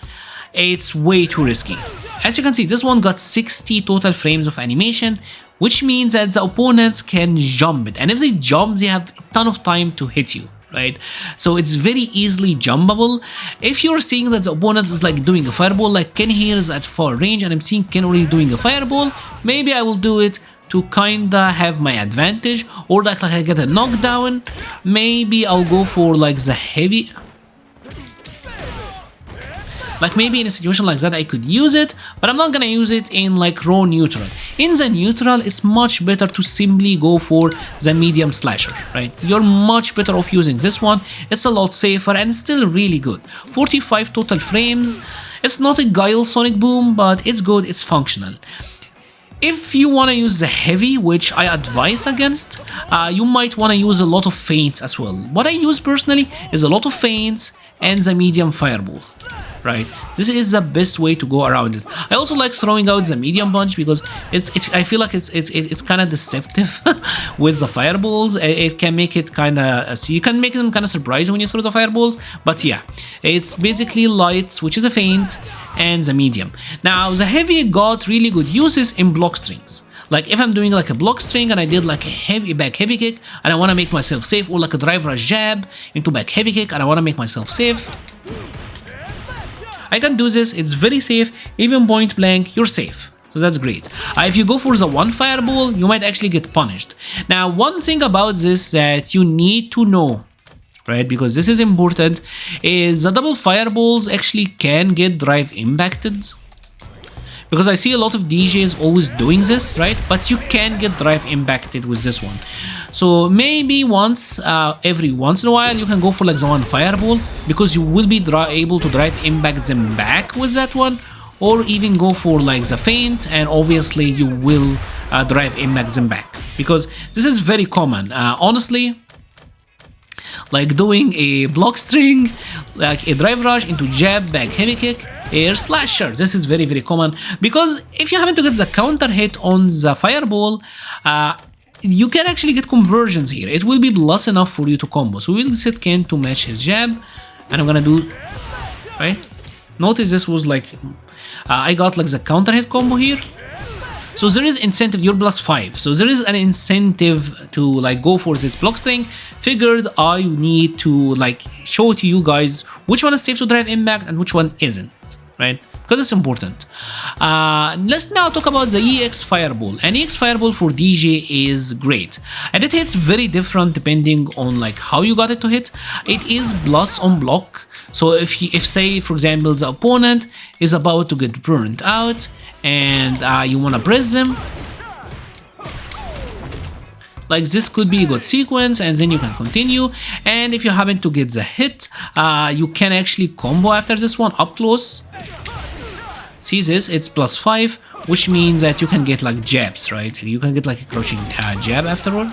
it's way too risky. As you can see, this one got 60 total frames of animation, which means that the opponents can jump it, and if they jump, they have a ton of time to hit you, right? So it's very easily jumpable. If you're seeing that the opponent is like doing a fireball, like Ken here is at far range and I'm seeing Ken already doing a fireball, maybe I will do it to kinda have my advantage, or like I get a knockdown. Maybe I'll go for like the heavy. Like maybe in a situation like that I could use it, but I'm not gonna use it in like raw neutral. In the neutral, it's much better to simply go for the medium slasher, right? You're much better off using this one. It's a lot safer and it's still really good. 45 total frames. It's not a Guile Sonic Boom, but it's good, it's functional. If you want to use the heavy, which I advise against, you might want to use a lot of feints as well. What I use personally is a lot of feints and the medium fireball, right? This is the best way to go around it. I also like throwing out the medium punch because I feel like it's kind of deceptive with the fireballs. It can make it kind of, so you can make them kind of surprising when you throw the fireballs. But yeah, it's basically lights, which is a feint, and the medium. Now the heavy got really good uses in block strings. Like if I'm doing like a block string and I did like a heavy back heavy kick and I want to make myself safe, or like a drive rush jab into back heavy kick and I want to make myself safe, I can do this. It's very safe. Even point blank, you're safe. So that's great. If you go for the one fireball, you might actually get punished. Now, one thing about this that you need to know, right, because this is important, is the double fireballs actually can get drive impacted. Because I see a lot of DJs always doing this, right? But you can get drive impacted with this one. So maybe once, every once in a while, you can go for like the one fireball, because you will be able to drive impact them back with that one, or even go for like the feint, and obviously you will drive impact them back, because this is very common. Honestly, like doing a block string, like a drive rush into jab, back heavy kick, air slasher. This is very, very common, because if you happen to get the counter hit on the fireball, you can actually get conversions here. It will be plus enough for you to combo. So we'll set Ken to match his jab, and I'm gonna do, right? Notice this was like, I got like the counter hit combo here. So there is incentive, you're +5. So there is an incentive to like go for this block string. Figured I need to like show to you guys which one is safe to drive impact and which one isn't, right? Because it's important. Let's now talk about the EX Fireball. And EX Fireball for DJ is great. And it hits very different depending on like how you got it to hit. It is plus on block. So if say for example the opponent is about to get burnt out and you want to press them, like this could be a good sequence, and then you can continue. And if you happen to get the hit, you can actually combo after this one up close. See this, it's +5, which means that you can get like jabs, right? You can get like a crouching jab afterward.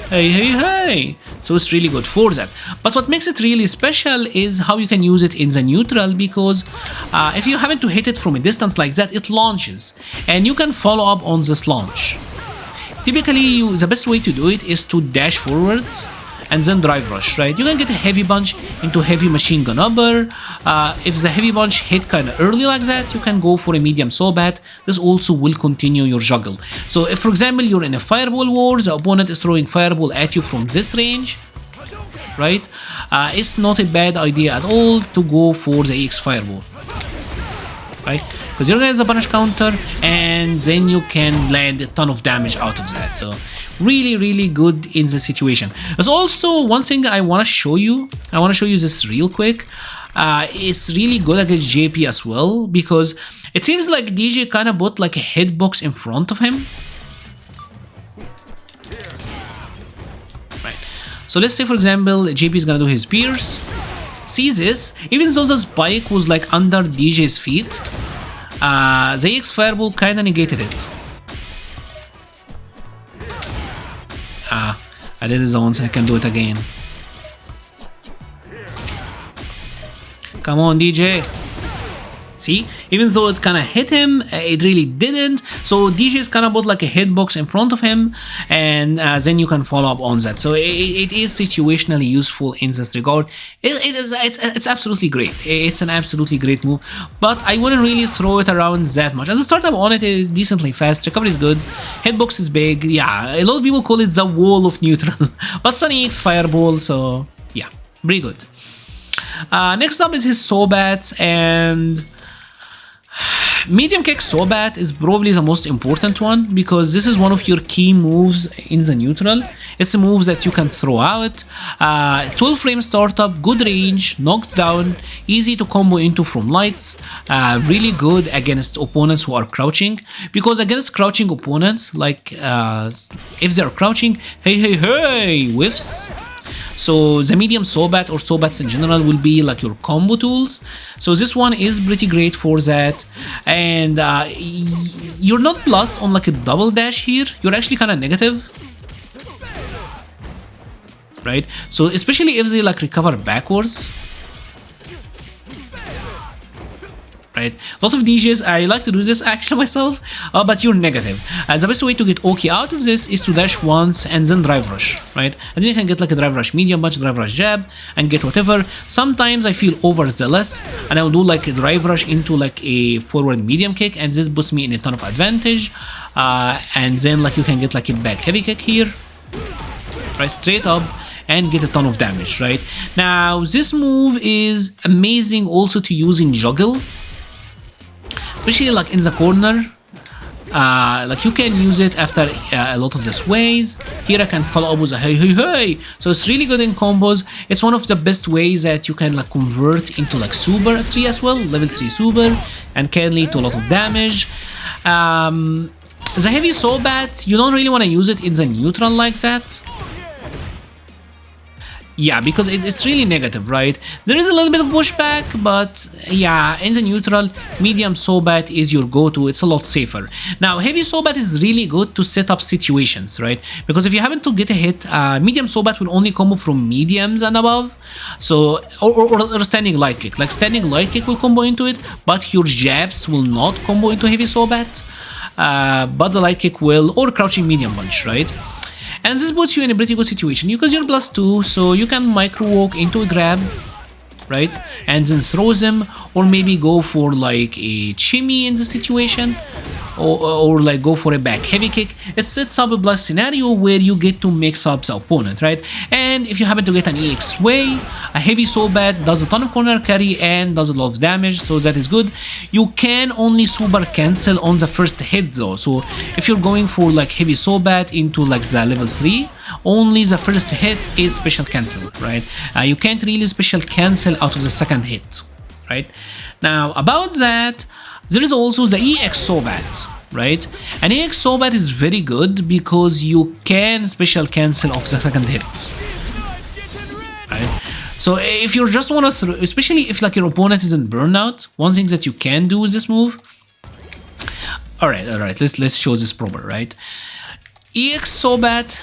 Hey. So it's really good for that. But what makes it really special is how you can use it in the neutral, because if you happen to hit it from a distance like that, it launches, and you can follow up on this launch. Typically, the best way to do it is to dash forward and then drive rush, right? You can get a heavy punch into heavy machine gun upper. If the heavy punch hit kind of early like that, you can go for a medium sobat. This also will continue your juggle. So if, for example, you're in a fireball war, the opponent is throwing fireball at you from this range, right? It's not a bad idea at all to go for the EX fireball, right? Because you're gonna get the punish counter, and then you can land a ton of damage out of that. So really good in the situation. There's also one thing I want to show you. I want to show you this real quick. It's really good against JP as well, because it seems like DJ kind of put like a hitbox in front of him. Right. So let's say, for example, JP is gonna do his pierce. See this? Even though the spike was like under DJ's feet, the EX fireball kind of negated it. I did it once and I can do it again. Come on, DJ. See? Even though it kind of hit him, it really didn't. So DJ's kind of put like a hitbox in front of him, and then you can follow up on that. So it is situationally useful in this regard. It's absolutely great. It's an absolutely great move, but I wouldn't really throw it around that much. And the startup on it is decently fast. Recovery is good. Hitbox is big. Yeah, a lot of people call it the wall of neutral, but it's an EX fireball. So yeah, pretty good. Next up is his Sobat, and medium kick Sobat is probably the most important one, because this is one of your key moves in the neutral. It's a move that you can throw out. 12 frame startup, good range, knocks down, easy to combo into from lights, really good against opponents who are crouching, because against crouching opponents, like if they're crouching, hey, whiffs. So the medium Sobat or Sobats in general will be like your combo tools. So this one is pretty great for that. And you're not plus on like a double dash here. You're actually kind of negative, right? So especially if they like recover backwards, right? Lots of DJs, I like to do this actually myself, but you're negative. The best way to get OK out of this is to dash once and then drive rush, right? And then you can get like a drive rush medium punch, drive rush jab, and get whatever. Sometimes I feel overzealous, and I will do like a drive rush into like a forward medium kick, and this puts me in a ton of advantage. And then like you can get like a back heavy kick here, right? Straight up, and get a ton of damage, right? Now, this move is amazing also to use in juggles, especially like in the corner. Like you can use it after a lot of the sways. Here I can follow up with a hey. So it's really good in combos. It's one of the best ways that you can like convert into like super 3 as well, level 3 super, and can lead to a lot of damage. The heavy Sobat, you don't really want to use it in the neutral like that. Yeah, because it's really negative, right? There is a little bit of pushback, but yeah, in the neutral, medium Sobat is your go-to. It's a lot safer. Now, heavy Sobat is really good to set up situations, right? Because if you happen to get a hit, medium Sobat will only combo from mediums and above. So, or standing light kick. Like standing light kick will combo into it, but your jabs will not combo into heavy Sobat. But the light kick will, or crouching medium punch, right? And this puts you in a pretty good situation because you're +2, so you can micro walk into a grab, right? And then throw them, or maybe go for like a shimmy in the situation, or like go for a back heavy kick. It sets up a blast scenario where you get to mix up the opponent, right? And if you happen to get an EX way, a heavy Sobat does a ton of corner carry and does a lot of damage, so that is good. You can only super cancel on the first hit though, so if you're going for like heavy Sobat into like the level 3, only the first hit is special cancel, right? You can't really special cancel out of the second hit, right? Now about that, there is also the EX Sobat. right? And AX so bad is very good because you can special cancel off the second hit, right? So if you just want to, especially if like your opponent is in burnout, one thing that you can do with this move. All right, let's show this proper, right? EX so bad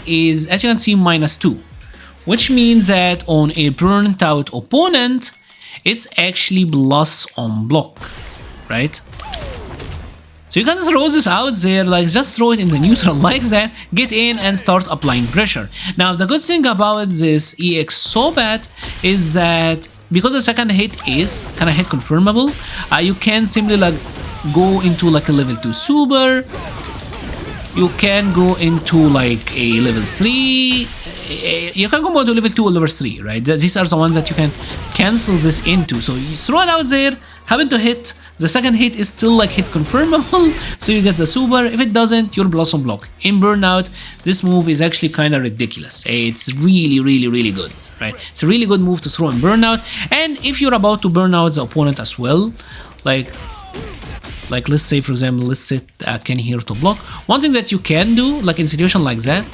is, as you can see, -2, which means that on a burnt out opponent, it's actually plus on block, right? So you can throw this out there, like just throw it in the neutral like that, get in and start applying pressure. Now the good thing about this EX so bad is that because the second hit is kind of hit confirmable, you can simply like go into like a level 2 super. You can go into like a level 3. You can go to level 2 or level 3, right? These are the ones that you can cancel this into. So you throw it out there, happen to hit. The second hit is still like hit confirmable, so you get the super. If it doesn't, you're plus on block. In burnout, this move is actually kind of ridiculous. It's really good, right? It's a really good move to throw in burnout. And if you're about to burn out the opponent as well, like let's say for example, let's set Ken here to block. One thing that you can do, like in a situation like that,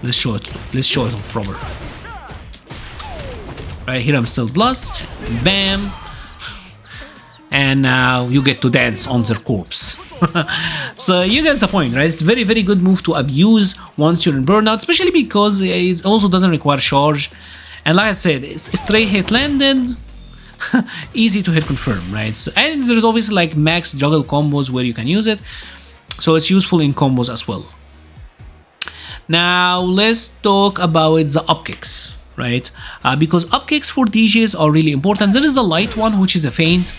let's show it off proper. Right here I'm still plus, bam, and now you get to dance on their corpse. So you get the point, right? It's a very good move to abuse once you're in burnout, especially because it also doesn't require charge. And like I said, it's straight hit landed, easy to hit confirm, right? So, and there's obviously like max juggle combos where you can use it, so it's useful in combos as well. Now let's talk about the up kicks, right? Because up kicks for DJs are really important. There is the light one, which is a feint.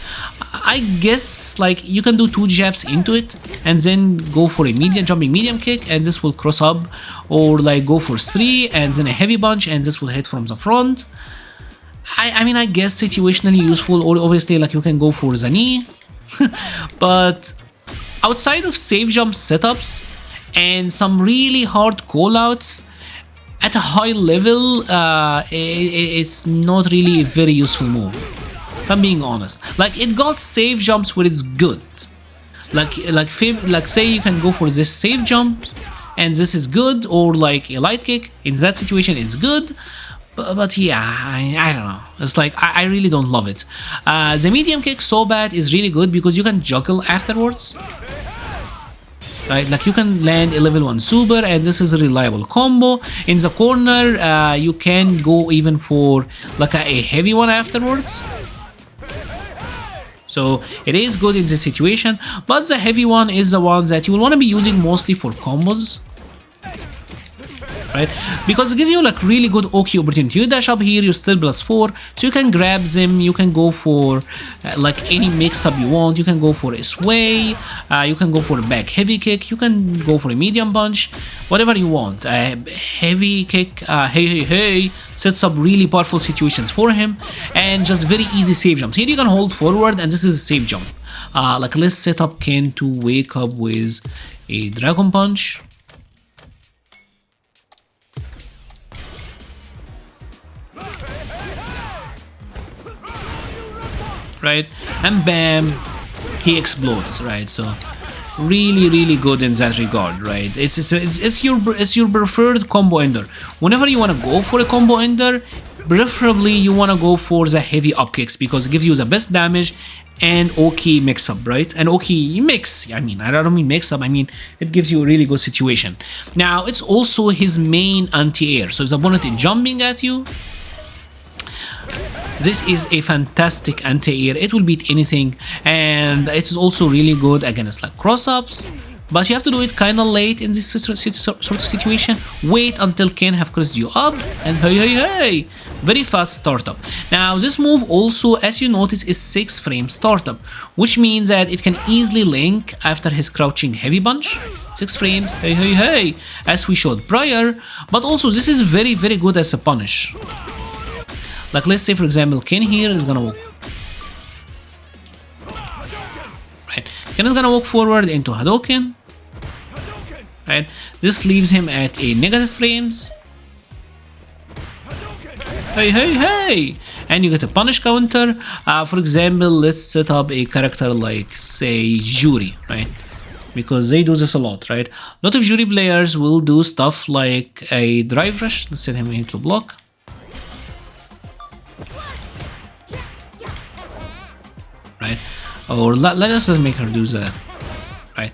I guess like you can do 2 jabs into it and then go for a jumping medium kick, and this will cross up, or like go for 3 and then a heavy punch and this will hit from the front. I mean, I guess situationally useful, or obviously like you can go for the knee. But outside of safe jump setups and some really hard callouts at a high level, it's not really a very useful move, if I'm being honest. Like it got safe jumps where it's good, like say you can go for this safe jump and this is good, or like a light kick, in that situation it's good. But yeah, I don't know. It's like I really don't love it. The medium kick so bad is really good because you can juggle afterwards. Right, like you can land a level 1 super, and this is a reliable combo. In the corner, you can go even for like a heavy one afterwards. So it is good in this situation, but the heavy one is the one that you will want to be using mostly for combos. Right, because it gives you like really good OK opportunity. You dash up here, you're still +4, so you can grab them. You can go for like any mix-up you want. You can go for a sway, you can go for a back heavy kick, you can go for a medium punch, whatever you want. Heavy kick, hey, sets up really powerful situations for him, and just very easy safe jumps. Here you can hold forward, and this is a safe jump. Like let's set up Ken to wake up with a dragon punch. Right, and bam, he explodes, right? So really good in that regard, right? It's your preferred combo ender. Whenever you want to go for a combo ender, preferably you want to go for the heavy up kicks because it gives you the best damage and OK mix up, right? And OK mix, I mean, I don't mean mix up, I mean it gives you a really good situation. Now it's also his main anti-air, so if the opponent is jumping at you, this is a fantastic anti-air. It will beat anything, and it is also really good against like cross-ups, but you have to do it kind of late in this sort of situation. Wait until Ken have crossed you up, and hey, very fast startup. Now this move also, as you notice, is 6 frame startup, which means that it can easily link after his crouching heavy punch. 6 frames, hey, as we showed prior, but also this is very good as a punish. Like let's say for example Ken here is gonna walk, right? Ken is gonna walk forward into Hadouken, right? This leaves him at a negative frames. Hey, and you get a punish counter. For example, let's set up a character like, say, Jury, right? Because they do this a lot, right? A lot of Jury players will do stuff like a drive rush. Let's set him into block. Right? Or let us just make her do that, right?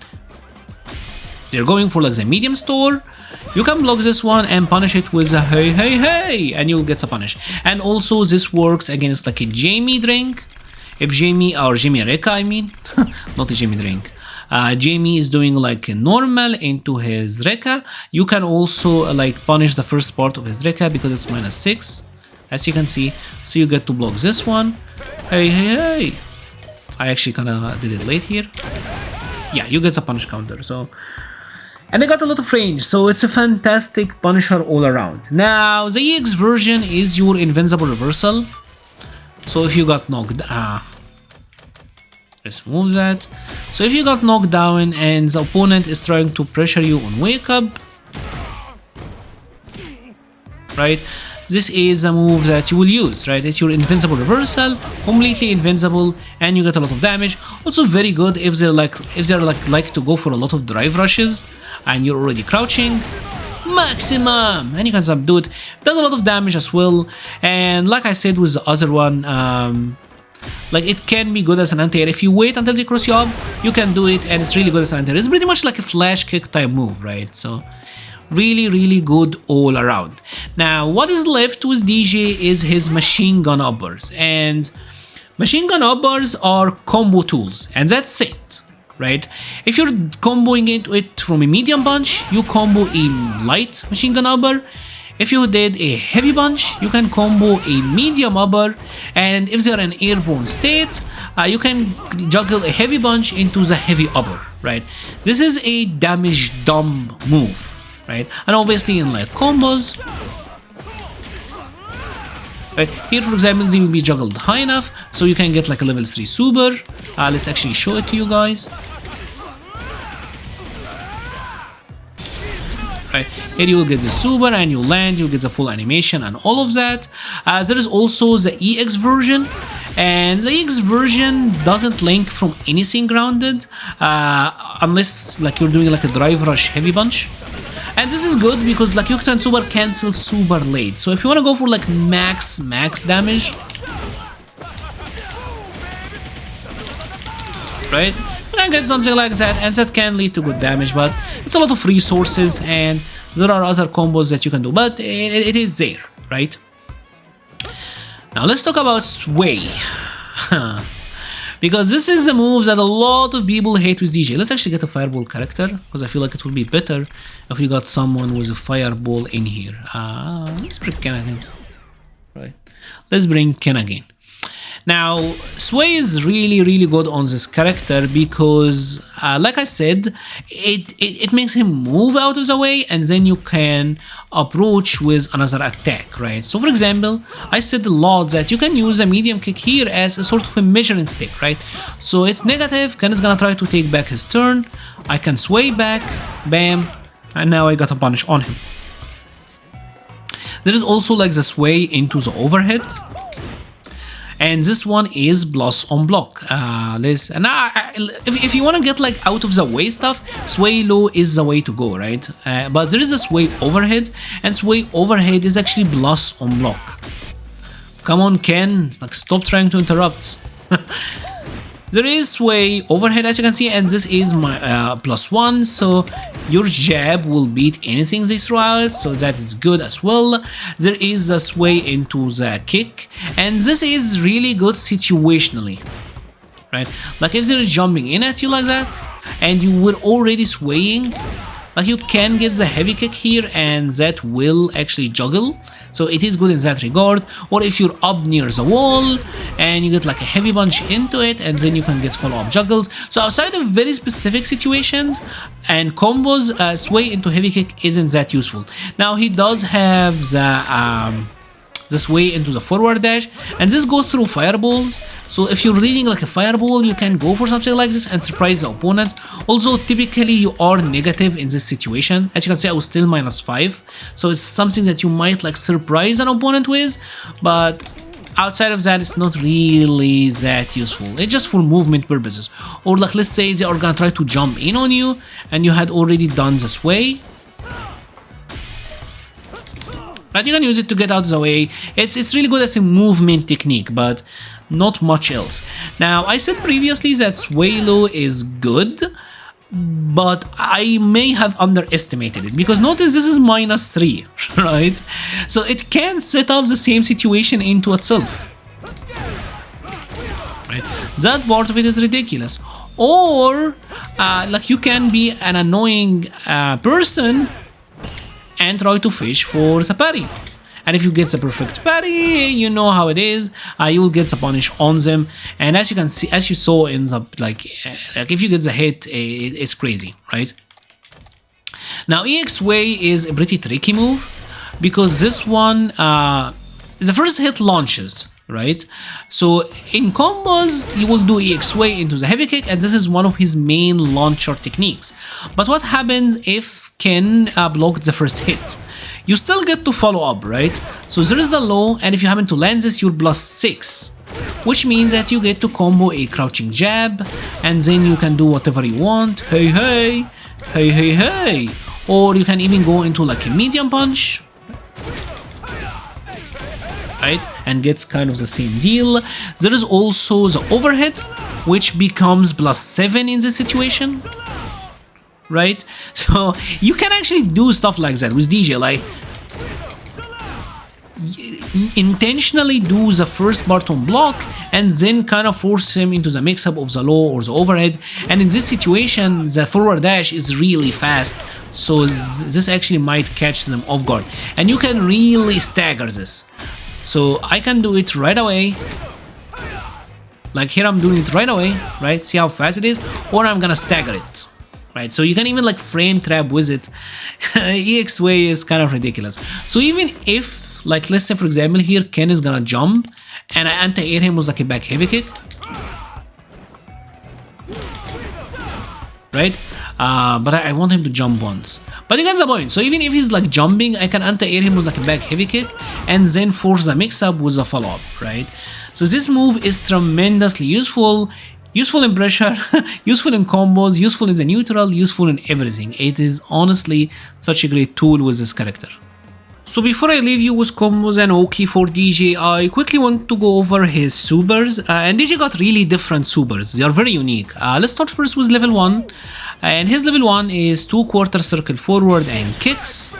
They're going for like the medium store. You can block this one and punish it with a hey, hey, hey, and you'll get a punish. And also this works against like a Jamie drink. If Jamie, or Jamie Rekka, I mean, not a Jamie drink. Jamie is doing like a normal into his Rekka. You can also like punish the first part of his Rekka because it's -6, as you can see. So you get to block this one. Hey, hey, hey. I actually kind of did it late here. Yeah, you get a punish counter. So, and I got a lot of range, so it's a fantastic punisher all around. Now, the EX version is your invincible reversal. So if you got knocked, let's move that. So if you got knocked down and the opponent is trying to pressure you on wake up, right? This is a move that you will use, right? It's your invincible reversal, completely invincible, and you get a lot of damage. Also very good if they're like to go for a lot of drive rushes and you're already crouching. Maximum, and you can subdue it. Does a lot of damage as well. And like I said with the other one, like it can be good as an anti-air. If you wait until they cross you up, you can do it, and it's really good as an anti-air. It's pretty much like a flash kick type move, right? So really good all around. Now what is left with Deejay is his machine gun uppers, and machine gun uppers are combo tools, and that's it, right? If you're comboing into it from a medium punch, you combo a light machine gun upper. If you did a heavy punch, you can combo a medium upper, and if they're in airborne state, you can juggle a heavy punch into the heavy upper, right? This is a damage dump move, right? And obviously in like combos, right? Here for example, they will be juggled high enough so you can get like a level 3 super. Let's actually show it to you guys. Right. Here you will get the super and you land, you'll get the full animation and all of that. There is also the EX version, and the EX version doesn't link from anything grounded unless like you're doing like a drive rush heavy punch. And this is good because like you can super cancel super late. So if you want to go for like max damage, right, you can get something like that, and that can lead to good damage, but it's a lot of resources and there are other combos that you can do, but it is there, right? Now let's talk about Sway. Because this is a move that a lot of people hate with Deejay. Let's actually get a fireball character, because I feel like it would be better if we got someone with a fireball in here. Let's bring Ken again. Right. Let's bring Ken again. Now, Sway is really good on this character because, like I said, it makes him move out of the way, and then you can approach with another attack, right? So, for example, I said a lot that you can use a medium kick here as a sort of a measuring stick, right? So it's negative. Ken is gonna try to take back his turn. I can sway back, bam, and now I got a punish on him. There is also like the sway into the overhead. And this one is plus on block. If you want to get like out of the way stuff, sway low is the way to go, right? But there is a sway overhead, and sway overhead is actually plus on block. Come on, Ken, like stop trying to interrupt. There is sway overhead, as you can see, and this is my +1, so your jab will beat anything they throw out, so that is good as well. There is a sway into the kick, and this is really good situationally, right? Like if they're jumping in at you like that, and you were already swaying, like you can get the heavy kick here, and that will actually juggle. So it is good in that regard. Or if you're up near the wall and you get like a heavy punch into it, and then you can get follow-up juggles. So outside of very specific situations and combos, sway into heavy kick isn't that useful. Now he does have the sway into the forward dash, and this goes through fireballs. So if you're reading like a fireball, you can go for something like this and surprise the opponent. Also, typically you are negative in this situation. As you can see, I was still -5, so it's something that you might like surprise an opponent with, but outside of that, it's not really that useful. It's just for movement purposes. Or like, let's say they are gonna try to jump in on you and you had already done the sway. Right, you can use it to get out of the way. It's really good as a movement technique, but not much else. Now, I said previously that sway low is good, but I may have underestimated it, because notice this is -3, right? So it can set up the same situation into itself. Right? That part of it is ridiculous. Or like you can be an annoying person and try to fish for the parry. And if you get the perfect parry, you know how it is. You will get the punish on them. And as you can see, as you saw in the like if you get the hit, it's crazy, right? Now EX Way is a pretty tricky move, because this one, the first hit launches, right? So in combos, you will do EX Way into the heavy kick, and this is one of his main launcher techniques. But what happens if Ken blocked the first hit? You still get to follow up, right? So there is the low, and if you happen to land this, you're +6, which means that you get to combo a crouching jab, and then you can do whatever you want. Hey, hey, hey, hey, hey. Or you can even go into like a medium punch, right? And gets kind of the same deal. There is also the overhead, which becomes +7 in this situation. Right, so you can actually do stuff like that with Deejay, like intentionally do the first button block and then kind of force him into the mix-up of the low or the overhead. And in this situation, the forward dash is really fast, so this actually might catch them off guard, and you can really stagger this. So I can do it right away. Like here, I'm doing it right away, right? See how fast it is, or I'm gonna stagger it. Right, so you can even like frame trap with it. EX Way is kind of ridiculous. So even if, like, let's say for example here Ken is gonna jump and I anti-air him with like a back heavy kick, right? But I want him to jump once. But you get the point. So even if he's like jumping, I can anti-air him with like a back heavy kick and then force the mix-up with a follow-up, right? So this move is tremendously useful. Useful in pressure, useful in combos, useful in the neutral, useful in everything. It is honestly such a great tool with this character. So before I leave you with combos and Oki for Deejay, I quickly want to go over his supers. And Deejay got really different supers. They are very unique. Let's start first with level 1. And his level 1 is 2 quarter circle forward and kicks.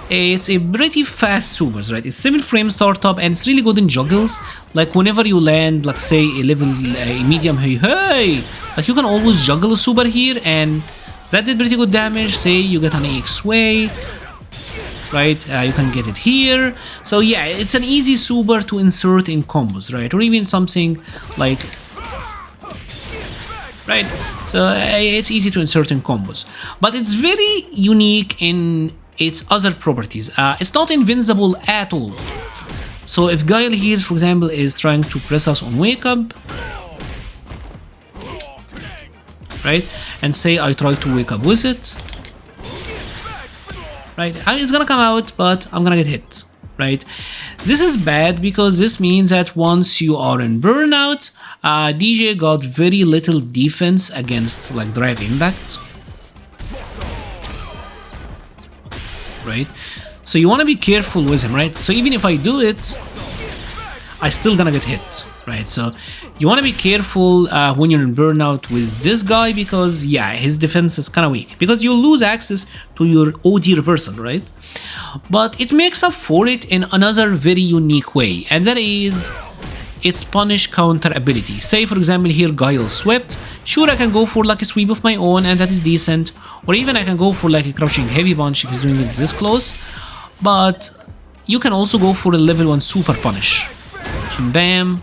It's a pretty fast supers, right? It's 7 frame startup, and it's really good in juggles. Like whenever you land, like say a medium hey, like you can always juggle a super here, and that did pretty good damage. Say you get an EX Way, right? You can get it here. So yeah, it's an easy super to insert in combos, right? Or even something like, right? So it's easy to insert in combos, but it's very unique in its other properties. It's not invincible at all. So if Guile here, for example, is trying to press us on wake up, right, and say I try to wake up with it, right, it's gonna come out, but I'm gonna get hit, right? This is bad because this means that once you are in burnout, Deejay got very little defense against like drive impact, right? So you want to be careful with him, right? So even if I do it, I still gonna get hit, right? So you want to be careful when you're in burnout with this guy, because yeah, his defense is kind of weak, because you lose access to your OD reversal, right? But it makes up for it in another very unique way, and that is its punish counter ability. Say for example here Guile swept. Sure, I can go for like a sweep of my own, and that is decent, or even I can go for like a crouching heavy punch if he's doing it this close. But you can also go for a level 1 super punish, and bam,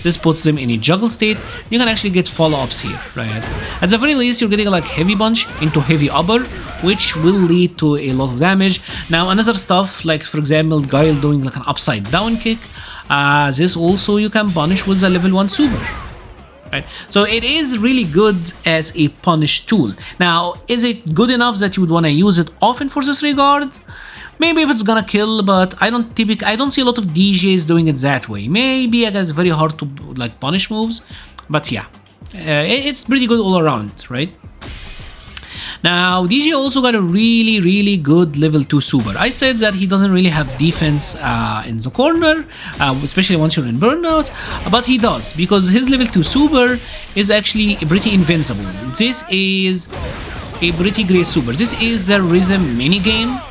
this puts them in a juggle state. You can actually get follow-ups here, right? At the very least, you're getting like heavy punch into heavy upper, which will lead to a lot of damage. Now another stuff, like for example Guile doing like an upside down kick, this also you can punish with the level 1 super, right? So it is really good as a punish tool. Now, is it good enough that you would want to use it often for this regard? Maybe if it's gonna kill, but I don't see a lot of DJs doing it that way. Maybe I guess it's very hard to like punish moves, but yeah, it's pretty good all around, right? Now, DJ also got a really good level 2 super. I said that he doesn't really have defense in the corner, especially once you're in burnout, but he does, because his level 2 super is actually pretty invincible. This is a pretty great super. This is the rhythm minigame.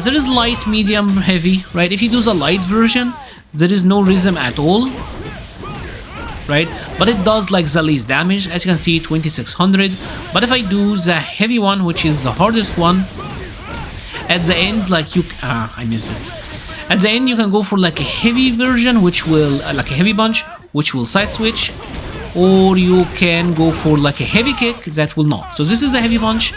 There is light, medium, heavy, right? If you do the light version, there is no rhythm at all, right? But it does like the least damage, as you can see, 2600. But if I do the heavy one, which is the hardest one, at the end, like I missed it. At the end, you can go for like a heavy version, which will like a heavy punch, which will side switch, or you can go for like a heavy kick that will not. So this is a heavy punch,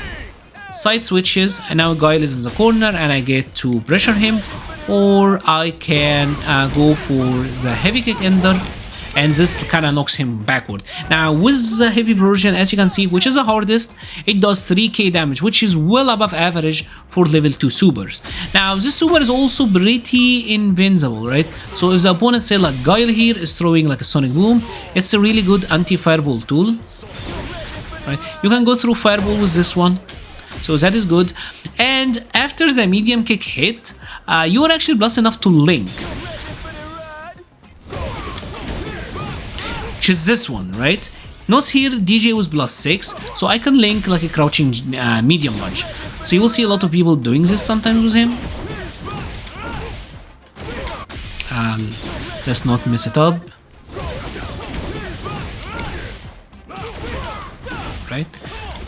side switches, and now Guile is in the corner, and I get to pressure him, or I can go for the heavy kick ender, and this kind of knocks him backward. Now with the heavy version, as you can see, which is the hardest, it does 3k damage, which is well above average for level 2 supers. Now this super is also pretty invincible, right? So if the opponent, say like Guile here, is throwing like a sonic boom, it's a really good anti-fireball tool, right? You can go through fireball with this one, so that is good. And after the medium kick hit, you are actually blessed enough to link, which is this one, right? Notice here DJ was +6, so I can link like a crouching medium punch. So you will see a lot of people doing this sometimes with him. Let's not mess it up, right?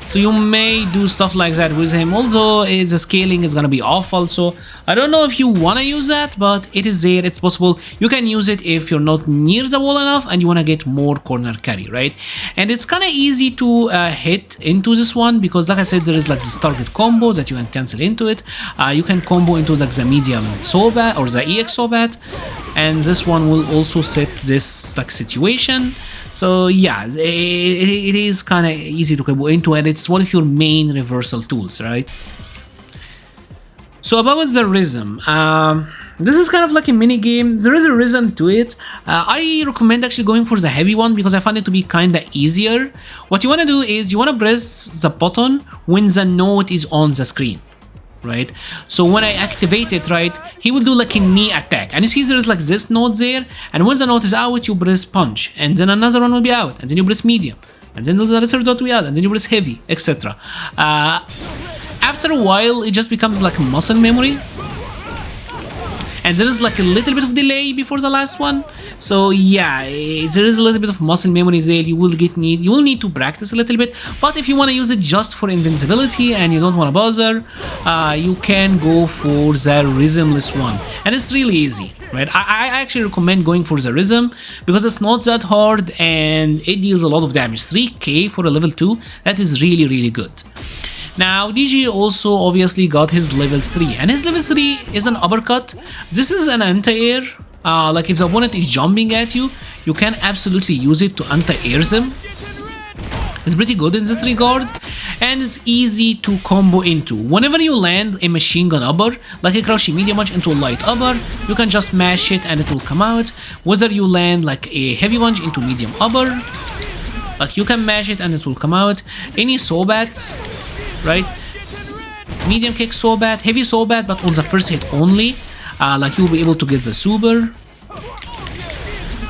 So you may do stuff like that with him, although the scaling is gonna be awful. So I don't know if you wanna use that, but it is there, it's possible. You can use it if you're not near the wall enough and you wanna get more corner carry, right? And it's kinda easy to hit into this one, because like I said, there is like this target combo that you can cancel into it. You can combo into like the medium Sobat or the EX Sobat, and this one will also set this like situation. So yeah, it is kind of easy to combo into, and it's one of your main reversal tools, right? So about the rhythm, this is kind of like a mini game. There is a rhythm to it. I recommend actually going for the heavy one because I find it to be kind of easier. What you want to do is you want to press the button when the note is on the screen, right? So when I activate it, right, he will do like a knee attack, and you see there's like this note there, and when the note is out, you press punch, and then another one will be out, and then you press medium, and then the third dot will be out, and then you press heavy, etc. After a while, it just becomes like muscle memory, and there is like a little bit of delay before the last one. So yeah, there is a little bit of muscle memory there. You will need to practice a little bit. But if you want to use it just for invincibility and you don't want to bother, you can go for the rhythmless one, and it's really easy, right? I actually recommend going for the rhythm because it's not that hard and it deals a lot of damage. 3k for a level 2, that is really good. Now DJ also obviously got his level 3, and his level 3 is an uppercut. This is an anti-air. Like if the opponent is jumping at you, you can absolutely use it to anti-air them. It's pretty good in this regard, and it's easy to combo into. Whenever you land a machine gun upper, like a crouching medium punch into a light upper, you can just mash it and it will come out. Whether you land like a heavy punch into medium upper, like you can mash it and it will come out. Any Sobats, right? Medium kick Sobat, heavy Sobat, but on the first hit only. Like you'll be able to get the super,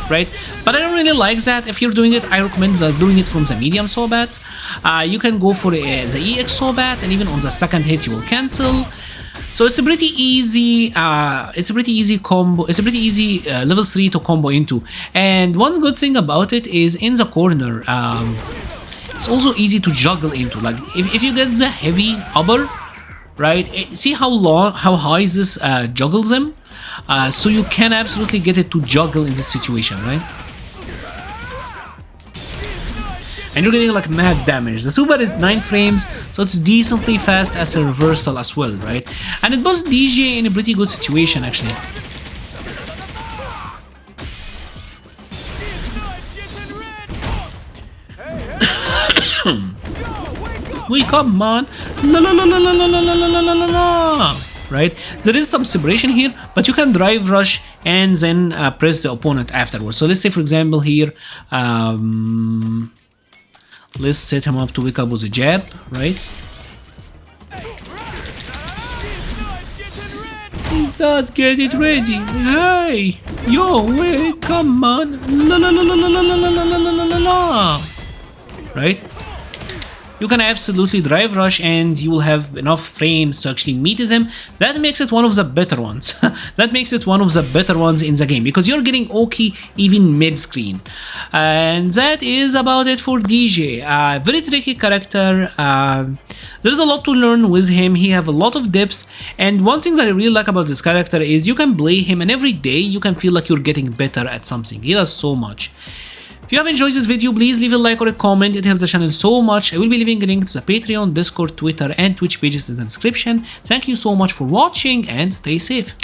right? But I don't really like that. If you're doing it, I recommend doing it from the medium Sobat. You can go for the EX Sobat, and even on the second hit you will cancel. So it's a pretty easy, combo. It's a pretty easy level 3 to combo into. And one good thing about it is in the corner, it's also easy to juggle into. Like if you get the heavy upper, right? See how high this juggles him? So you can absolutely get it to juggle in this situation, right? And you're getting like mad damage. The super is 9 frames, so it's decently fast as a reversal as well, right? And it puts DJ in a pretty good situation actually. Wake up, man! La la la la la la la la la la la la. right? There is some separation here, but you can drive rush and then press the opponent afterwards. So let's say, for example, here, let's set him up to wake up with a jab, right? Not get it ready. Hey, yo, wait, come on. La la la la la la la la la la la la. Right? You can absolutely drive rush and you will have enough frames to actually meet him. That makes it one of the better ones. That makes it one of the better ones in the game because you're getting Oki even mid-screen. And that is about it for Deejay. Very tricky character. There's a lot to learn with him. He have a lot of depths. And one thing that I really like about this character is you can play him and every day you can feel like you're getting better at something. He does so much. If you have enjoyed this video, please leave a like or a comment. It helps the channel so much. I will be leaving a link to the Patreon, Discord, Twitter, and Twitch pages in the description. Thank you so much for watching and stay safe.